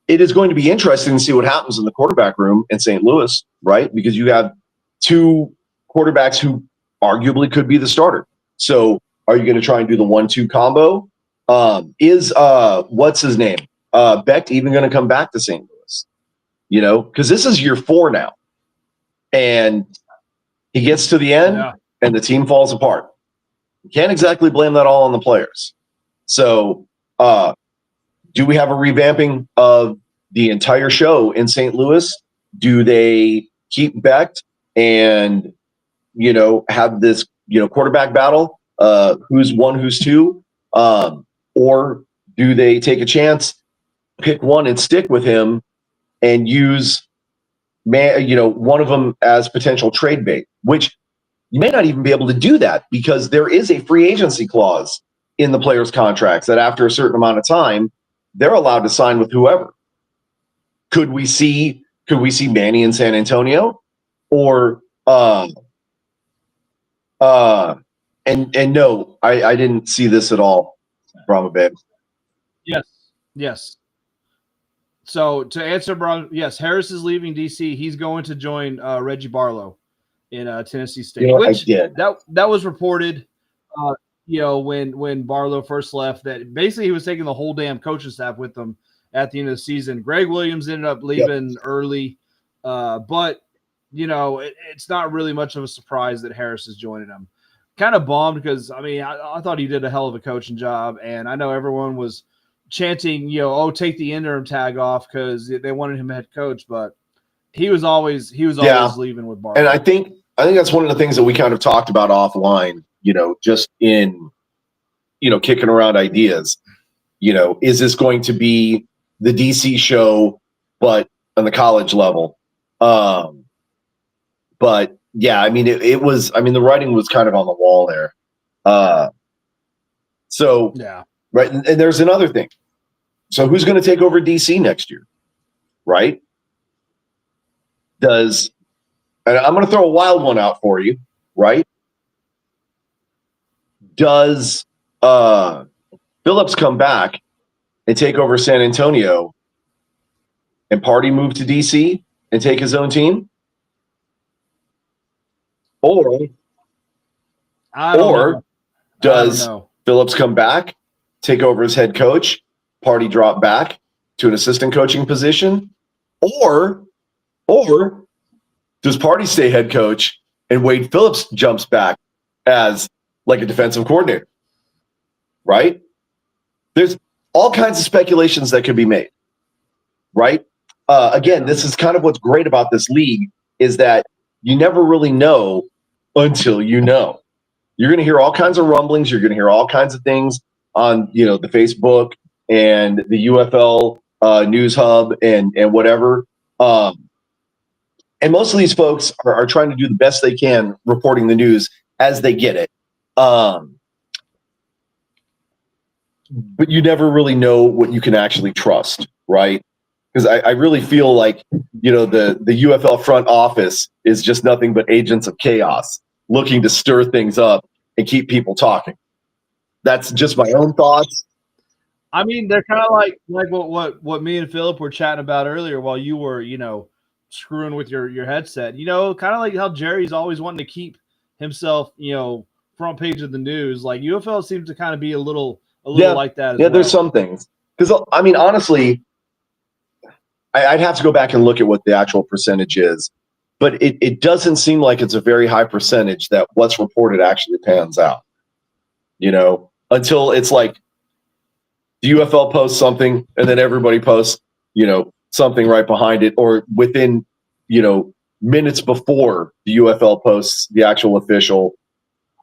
it is going to be interesting to see what happens in the quarterback room in St. Louis, right? Because you have 2 quarterbacks who arguably could be the starter. So are you going to try and do the 1-2 combo? Is what's his name? Beck even going to come back to St. Louis? Because this is year 4 now. And he gets to the end and the team falls apart. You can't exactly blame that all on the players. So do we have a revamping of the entire show in St. Louis? Do they keep Beck and, have this, quarterback battle? Who's 1, who's 2? Or do they take a chance, pick one and stick with him and use one of them as potential trade bait, which you may not even be able to do that because there is a free agency clause in the players' contracts that after a certain amount of time, they're allowed to sign with whoever. Could we see Manny in San Antonio? Or and no, I didn't see this at all, Brahma babe. Yes. So to answer, Brown, yes, Harris is leaving DC. He's going to join Reggie Barlow in Tennessee State, You know, which I did. that was reported. When Barlow first left, that basically he was taking the whole damn coaching staff with him at the end of the season. Greg Williams ended up leaving early, but it's not really much of a surprise that Harris is joining him. Kind of bummed because I thought he did a hell of a coaching job, and I know everyone was chanting, take the interim tag off because they wanted him head coach, but he was always leaving with Barlow. And I think that's one of the things that we kind of talked about offline, just in, kicking around ideas. Is this going to be the DC show, but on the college level? But yeah, it was, the writing was kind of on the wall there. So, yeah. Right. And there's another thing. So who's going to take over DC next year? Right. And I'm going to throw a wild one out for you. Right. Does Phillips come back and take over San Antonio and Party move to DC and take his own team? Or does Phillips come back, take over as head coach, Party drop back to an assistant coaching position? Or does Party stay head coach and Wade Phillips jumps back as like a defensive coordinator? Right? There's all kinds of speculations that could be made. Right? Again, this is kind of what's great about this league is that you never really know until you know. You're going to hear all kinds of rumblings. You're going to hear all kinds of things on, the Facebook and the UFL News Hub and whatever. And most of these folks are trying to do the best they can reporting the news as they get it. But you never really know what you can actually trust, right? Because I really feel like, the UFL front office is just nothing but agents of chaos looking to stir things up and keep people talking. That's just my own thoughts. They're kind of like what me and Philip were chatting about earlier while you were, screwing with your headset. Kind of like how Jerry's always wanting to keep himself, front page of the news. Like UFL seems to kind of be a little like that as well. There's some things. Because, honestly, I'd have to go back and look at what the actual percentage is. But it doesn't seem like it's a very high percentage that what's reported actually pans out. Until it's like the UFL posts something and then everybody posts, something right behind it, or within, minutes before the UFL posts the actual official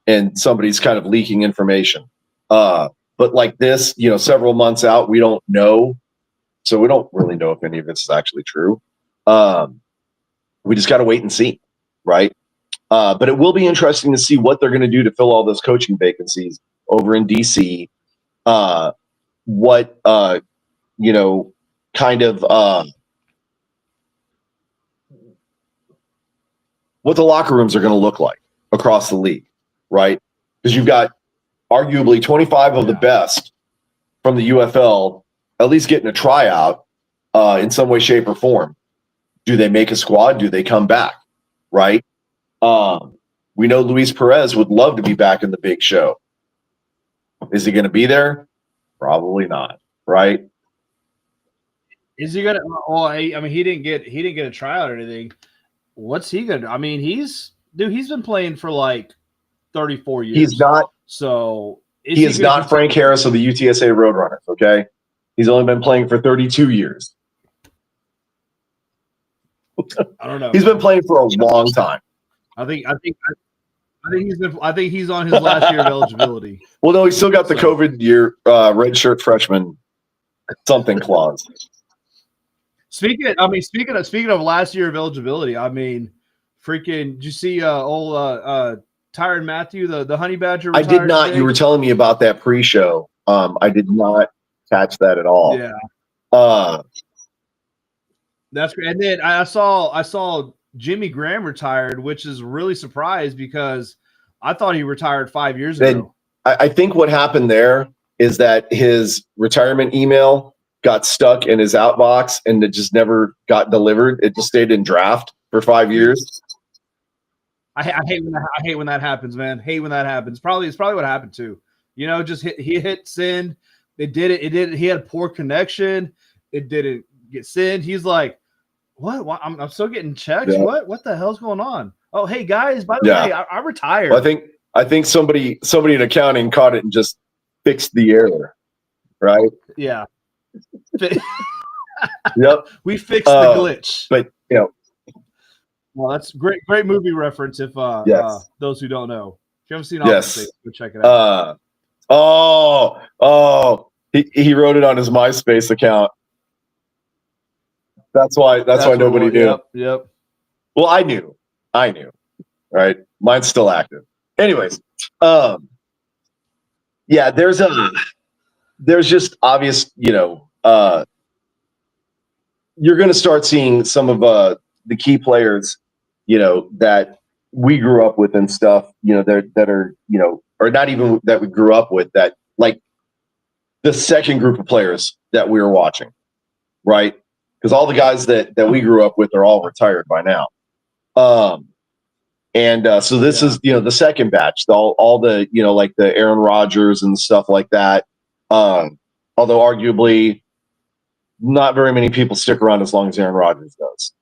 and somebody's kind of leaking information. But like this, several months out, we don't know. So we don't really know if any of this is actually true. We just got to wait and see, right? But it will be interesting to see what they're going to do to fill all those coaching vacancies over in DC. What the locker rooms are going to look like across the league, right? Because you've got arguably 25 of the best from the UFL at least getting a tryout in some way, shape, or form. Do they make a squad? Do they come back? Right? We know Luis Perez would love to be back in the big show. Is he going to be there? Probably not. Right? Is he gonna? Well, he didn't get a tryout or anything. What's he gonna do? He's been playing for like 34 years. He's not. So he is not Frank Harris of the UTSA Roadrunners. Okay, he's only been playing for 32 years. I don't know. He's been playing for a long time. I think he's on his last year of eligibility. Well, no, he's still got the COVID year red shirt freshman something clause. Speaking of last year of eligibility, freaking, did you see old Tyrann Mathieu, the Honey Badger? I did not. Today? You were telling me about that pre-show. I did not catch that at all. Yeah. That's great. And then I saw Jimmy Graham retired, which is really surprised because I thought he retired 5 years Then ago. I think what happened there is that his retirement email got stuck in his outbox and it just never got delivered. It just stayed in draft for 5 years. I hate when that happens, man. Hate when that happens. It's probably what happened too. Just he hit send. It did it. It did. He had poor connection. It didn't get sent. He's like, what? I'm still getting checks. Yeah. What the hell's going on? Oh, hey guys, by the Yeah. way, I retired. Well, I think somebody in accounting caught it and just fixed the error, right? Yeah. Yep. We fixed the glitch. But Well, that's great movie reference if yes. Those who don't know. If you haven't seen Yes. Office Space, go check it out. He wrote it on his MySpace account. That's why nobody knew. Yep. Well, I knew. Right? Mine's still active. Anyways, yeah, there's just obvious, you're going to start seeing some of the key players, that we grew up with and stuff, that are, or not even that we grew up with, that like the second group of players that we were watching, right? Because all the guys that we grew up with are all retired by now. So this is, the second batch, all the, like the Aaron Rodgers and stuff like that. Although arguably not very many people stick around as long as Aaron Rodgers does.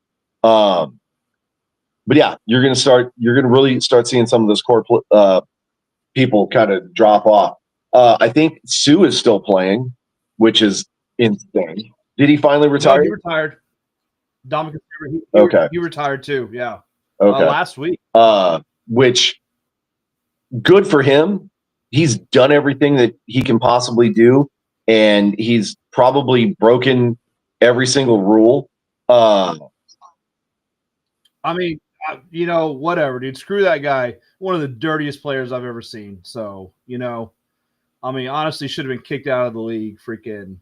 But yeah, you're going to really start seeing some of those core people kind of drop off. I think Sue is still playing, which is insane. Did he finally retire? No, he retired. Dominic, he retired too. Yeah. Okay. Last week. Which good for him. He's done everything that he can possibly do, and he's probably broken every single rule. I mean, whatever, dude. Screw that guy. One of the dirtiest players I've ever seen. So, I mean, honestly, should have been kicked out of the league freaking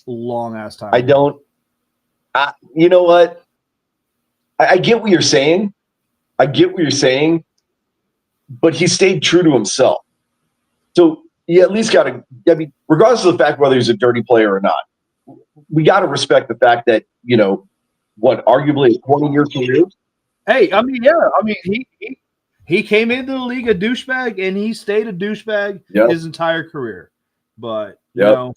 long ass time. You know what? I get what you're saying. But he stayed true to himself. So you at least got to, regardless of the fact whether he's a dirty player or not, we got to respect the fact that, arguably a 20-year career. Hey, I mean, yeah. I mean, he came into the league a douchebag, and he stayed a douchebag his entire career. But, one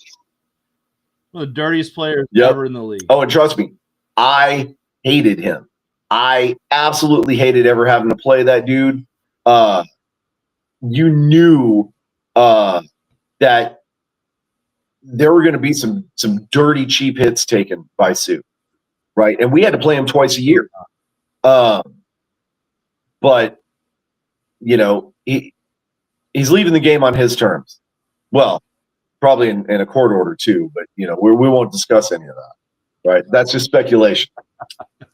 of the dirtiest players ever in the league. Oh, and trust me, I hated him. I absolutely hated ever having to play that dude. You knew that there were going to be some dirty, cheap hits taken by Sue, right? And we had to play him twice a year. But he's leaving the game on his terms. Well, probably in a court order too, but we won't discuss any of that, right? That's just speculation.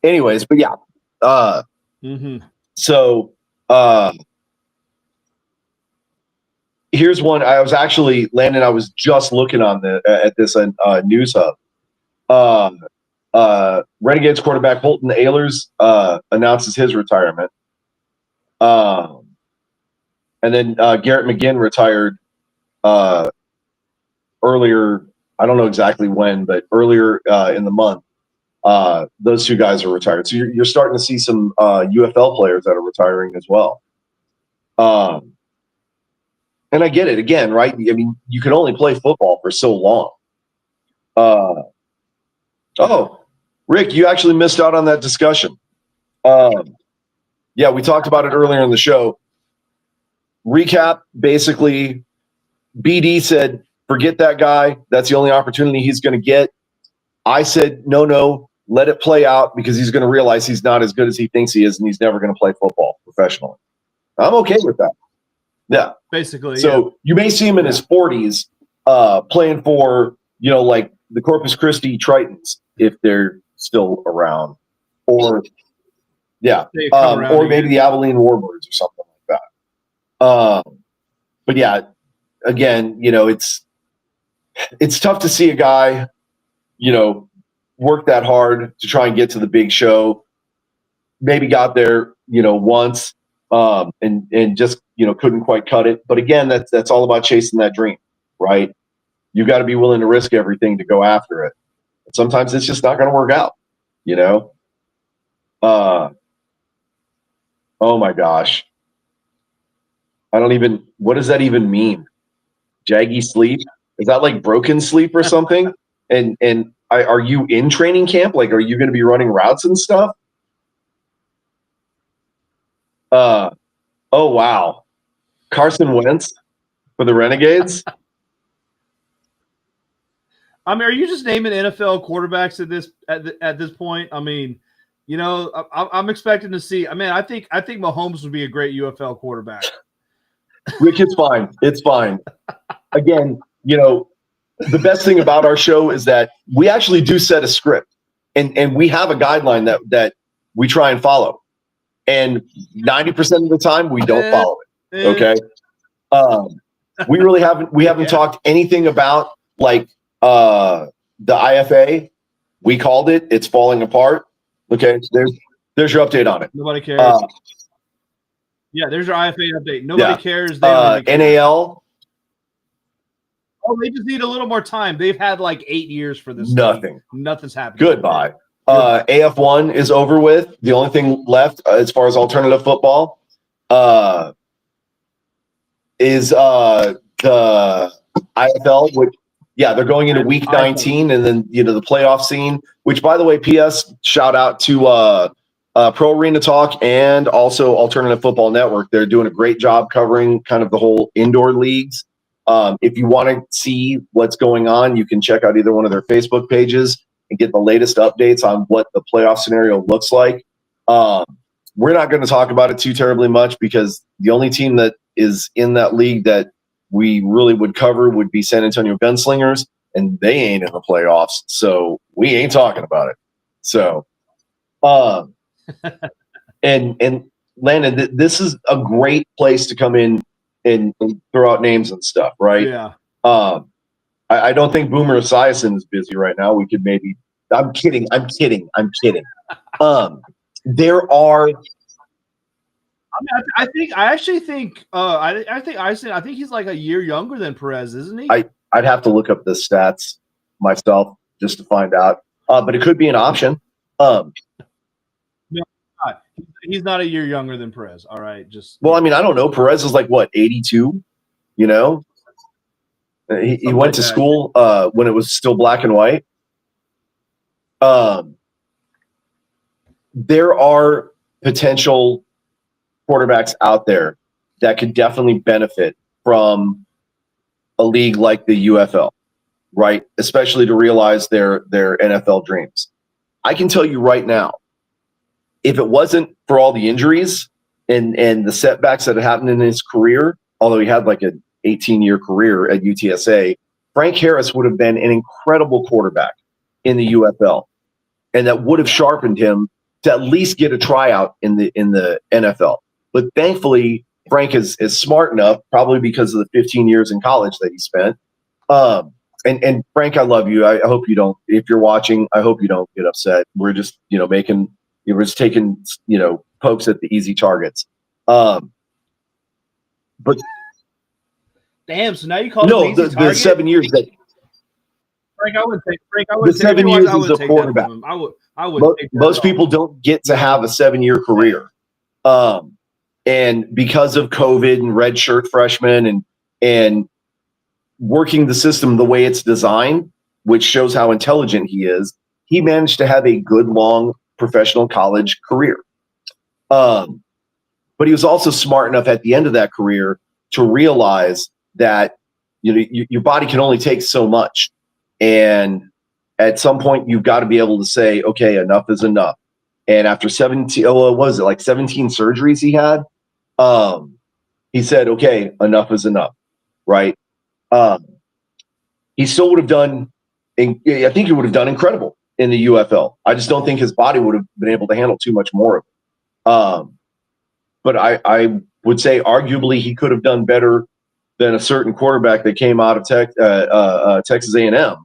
Anyways, but yeah. So here's one. I was actually, Landon, I was just looking at this News Hub. Renegades quarterback Holton Ahlers announces his retirement. And then Garrett McGinn retired earlier. I don't know exactly when, but earlier in the month. Those two guys are retired. So you're starting to see some UFL players that are retiring as well. And I get it again, right? I mean, you can only play football for so long. Rick, you actually missed out on that discussion. Yeah, we talked about it earlier in the show. Recap, basically, BD said, forget that guy. That's the only opportunity he's going to get. I said, no, let it play out because he's going to realize he's not as good as he thinks he is and he's never going to play football professionally. I'm okay with that. Yeah. Basically. So you may see him in his 40s playing for, like the Corpus Christi Tritons if they're still around. Or, or maybe the Abilene Warbirds or something like that. But yeah, again, it's tough to see a guy, work that hard to try and get to the big show. Maybe got there, once, and just couldn't quite cut it. But again, that's all about chasing that dream, right? You got to be willing to risk everything to go after it. Sometimes it's just not going to work out, Oh my gosh. What does that even mean? Jaggy sleep? Is that like broken sleep or something? And are you in training camp? Like, are you going to be running routes and stuff? Oh wow. Carson Wentz for the Renegades? I mean, are you just naming NFL quarterbacks at this point? I mean, I'm expecting to see. I mean, I think Mahomes would be a great UFL quarterback. Rick, it's fine. It's fine. Again, the best thing about our show is that we actually do set a script, and we have a guideline that we try and follow. And 90% of the time, we don't follow it. Okay. We really haven't talked anything about like the IFA. We called it. It's falling apart. Okay. There's your update on it. Nobody cares. Yeah, there's your IFA update. Nobody cares. NAL. Oh, they just need a little more time. They've had like 8 years for this. Nothing's happened. Goodbye. AF1 is over with. The only thing left as far as alternative football is the IFL, which they're going into week 19, and then the playoff scene. Which, by the way, P.S. shout out to Pro Arena Talk and also Alternative Football Network. They're doing a great job covering kind of the whole indoor leagues. If you want to see what's going on, you can check out either one of their Facebook pages and get the latest updates on what the playoff scenario looks like. We're not going to talk about it too terribly much because the only team that is in that league that we really would cover would be San Antonio Gunslingers, and they ain't in the playoffs, so we ain't talking about it. So, and Landon, this is a great place to come in and throw out names and stuff, right? Yeah. I don't think Boomer Esiason is busy right now. We could maybe. I'm kidding. There are. I mean, I think he's like a year younger than Perez, isn't he? I'd have to look up the stats myself just to find out. But it could be an option. No, he's not a year younger than Perez. All right, I mean, I don't know. Perez is like what, 82? He went to school when it was still black and white. There are potential quarterbacks out there that could definitely benefit from a league like the UFL, right? Especially to realize their NFL dreams. I can tell you right now, if it wasn't for all the injuries and the setbacks that had happened in his career, although he had like an 18-year career at UTSA, Frank Harris would have been an incredible quarterback in the UFL, and that would have sharpened him to at least get a tryout in the NFL. But thankfully, Frank is smart enough, probably because of the 15 years in college that he spent. And Frank, I love you. I hope you don't. If you're watching, I hope you don't get upset. We're just we're just taking pokes at the easy targets. But damn, so now you call it easy the 7 years that Frank, I would take the 7 years as a quarterback. I would. Most people don't get to have a 7-year career, and because of COVID and redshirt freshmen and working the system the way it's designed, which shows how intelligent he is, he managed to have a good long professional college career. But he was also smart enough at the end of that career to realize that your body can only take so much, and at some point you've got to be able to say, okay, enough is enough. And after 17 surgeries he had, he said, okay, enough is enough, right? He still would have done, I think he would have done incredible in the UFL. I just don't think his body would have been able to handle too much more of it. But I would say arguably he could have done better than a certain quarterback that came out of Texas A&M.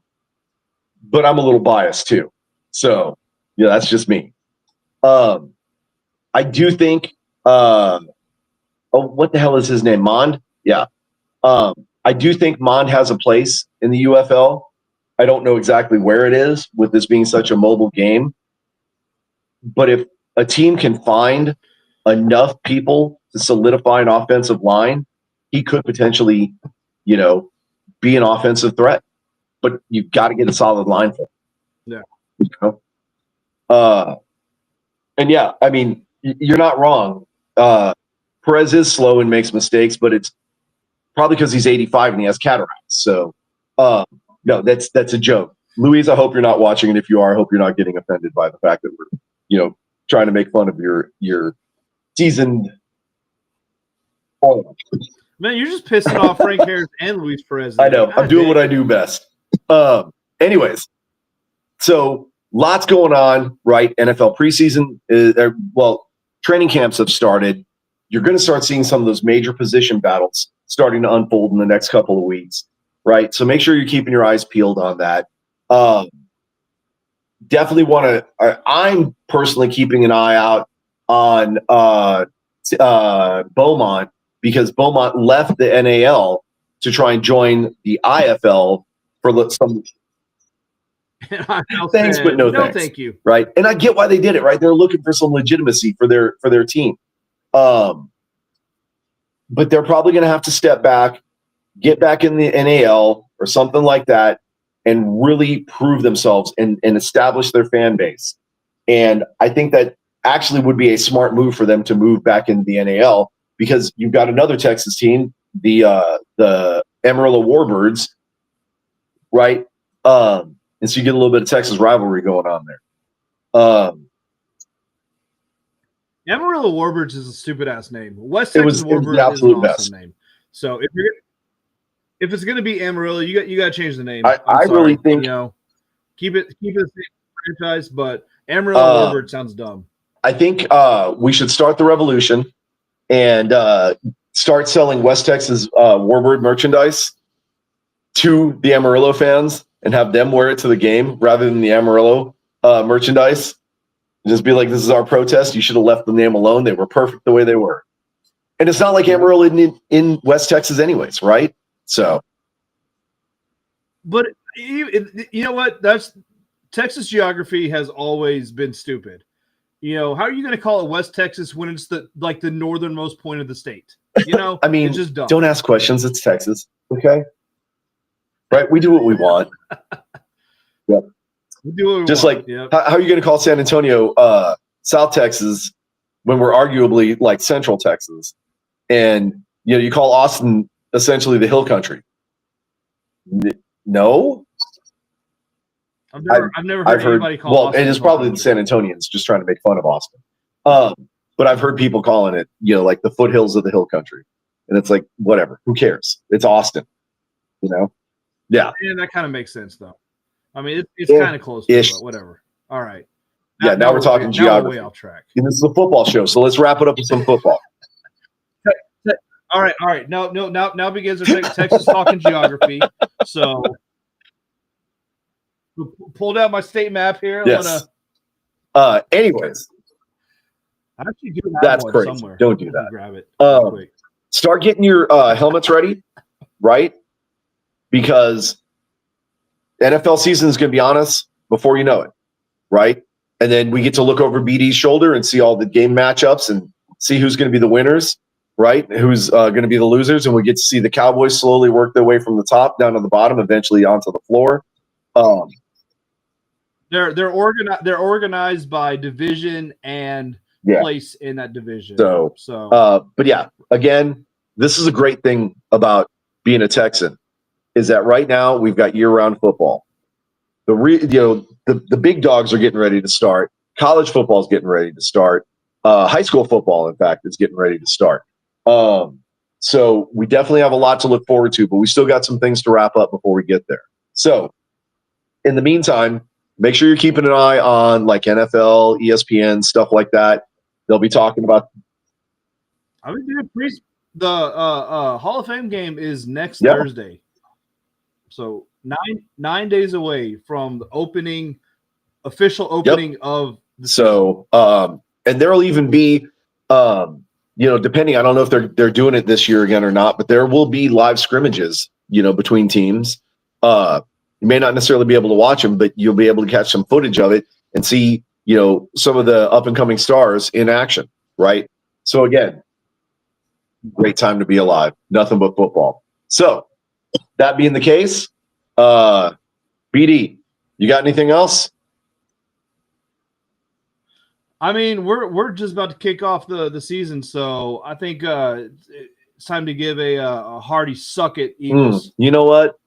But I'm a little biased too. So, yeah, that's just me. I do think, what the hell is his name? Mond? Yeah. I do think Mond has a place in the UFL. I don't know exactly where it is with this being such a mobile game. But if a team can find enough people to solidify an offensive line, he could potentially, be an offensive threat. But you've got to get a solid line for him. Yeah. You know? And yeah, I mean, you're not wrong. Perez is slow and makes mistakes, but it's probably because he's 85 and he has cataracts. So, no, that's a joke. Louise, I hope you're not watching, and if you are, I hope you're not getting offended by the fact that we're, trying to make fun of your seasoned. Man, you're just pissing off Frank Harris and Luis Perez. I know. I'm doing what I do best. Anyways, so lots going on, right? NFL preseason training camps have started. You're going to start seeing some of those major position battles starting to unfold in the next couple of weeks, right? So make sure you're keeping your eyes peeled on that. Definitely want to. I'm personally keeping an eye out on Beaumont because Beaumont left the NAL to try and join the IFL for some. Thanks, but no thanks. Thank you. Right, and I get why they did it. Right, they're looking for some legitimacy for their team. But they're probably going to have to step back, get back in the NAL or something like that, and really prove themselves and establish their fan base. And I think that actually would be a smart move for them to move back into the NAL because you've got another Texas team, the Amarillo Warbirds, right? And so you get a little bit of Texas rivalry going on there. Amarillo Warbirds is a stupid ass name. West Texas Warbirds is an awesome best name. So if it's going to be Amarillo, you got to change the name. I really think keep it the same franchise, but Amarillo Warbird sounds dumb. I think we should start the revolution and start selling West Texas Warbird merchandise to the Amarillo fans and have them wear it to the game rather than the Amarillo merchandise. Just be like, this is our protest. You should have left the name alone. They were perfect the way they were. And it's not like Amarillo in West Texas anyways, right? So. But you know what? That's Texas geography has always been stupid. How are you going to call it West Texas when it's the northernmost point of the state? I mean, it's just dumb. Don't ask questions. It's Texas. Okay. Right. We do what we want. Yep. We do what we just want. Like, yep. How are you going to call San Antonio South Texas when we're arguably like Central Texas? And, you call Austin essentially the hill country. No. I've never heard anybody call Austin. Well, it is probably the San Antonians just trying to make fun of Austin. But I've heard people calling it, like the foothills of the hill country. And it's like, whatever. Who cares? It's Austin. Yeah. And that kind of makes sense, though. I mean, it's kind of close, but whatever. All right. Now we're talking geography. Now we're way off track. And this is a football show, so let's wrap it up with some football. All right. Now begins our Texas talking geography. So pulled out my state map here. Yes. Anyways, I actually do have that's one crazy. somewhere. Don't do that. Grab it. Start getting your helmets ready, right? Because NFL season is going to be on us before you know it, right? And then we get to look over BD's shoulder and see all the game matchups and see who's going to be the winners, right? Who's going to be the losers, and we get to see the Cowboys slowly work their way from the top down to the bottom, eventually onto the floor. They're organized by division and place in that division. But yeah, again, this is a great thing about being a Texan is that right now we've got year-round football. The big dogs are getting ready to start. College football is getting ready to start. High school football, in fact, is getting ready to start. So we definitely have a lot to look forward to, but we still got some things to wrap up before we get there. So in the meantime, make sure you're keeping an eye on like NFL, ESPN, stuff like that. They'll be talking about. I mean, the Hall of Fame game is next Thursday. So 9 days away from the opening official opening of the So, and there'll even be, depending, I don't know if they're doing it this year again or not, but there will be live scrimmages, between teams. You may not necessarily be able to watch them, but you'll be able to catch some footage of it and see, some of the up and coming stars in action, right? So again, great time to be alive. Nothing but football. So that being the case, BD, you got anything else? I mean, we're just about to kick off the season, so I think it's time to give a hearty suck it, Eagles. You know what?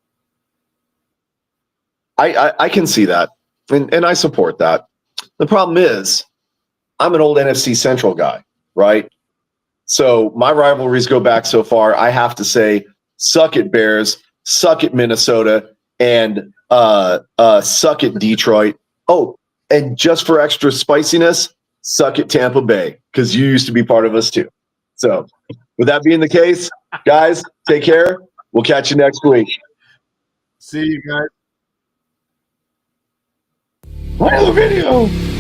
I can see that, and I support that. The problem is, I'm an old NFC Central guy, right? So my rivalries go back so far. I have to say, suck it Bears, suck it Minnesota, and suck it Detroit. Oh, and just for extra spiciness, suck it Tampa Bay, because you used to be part of us too. So with that being the case, guys, take care. We'll catch you next week. See you guys. Play the video.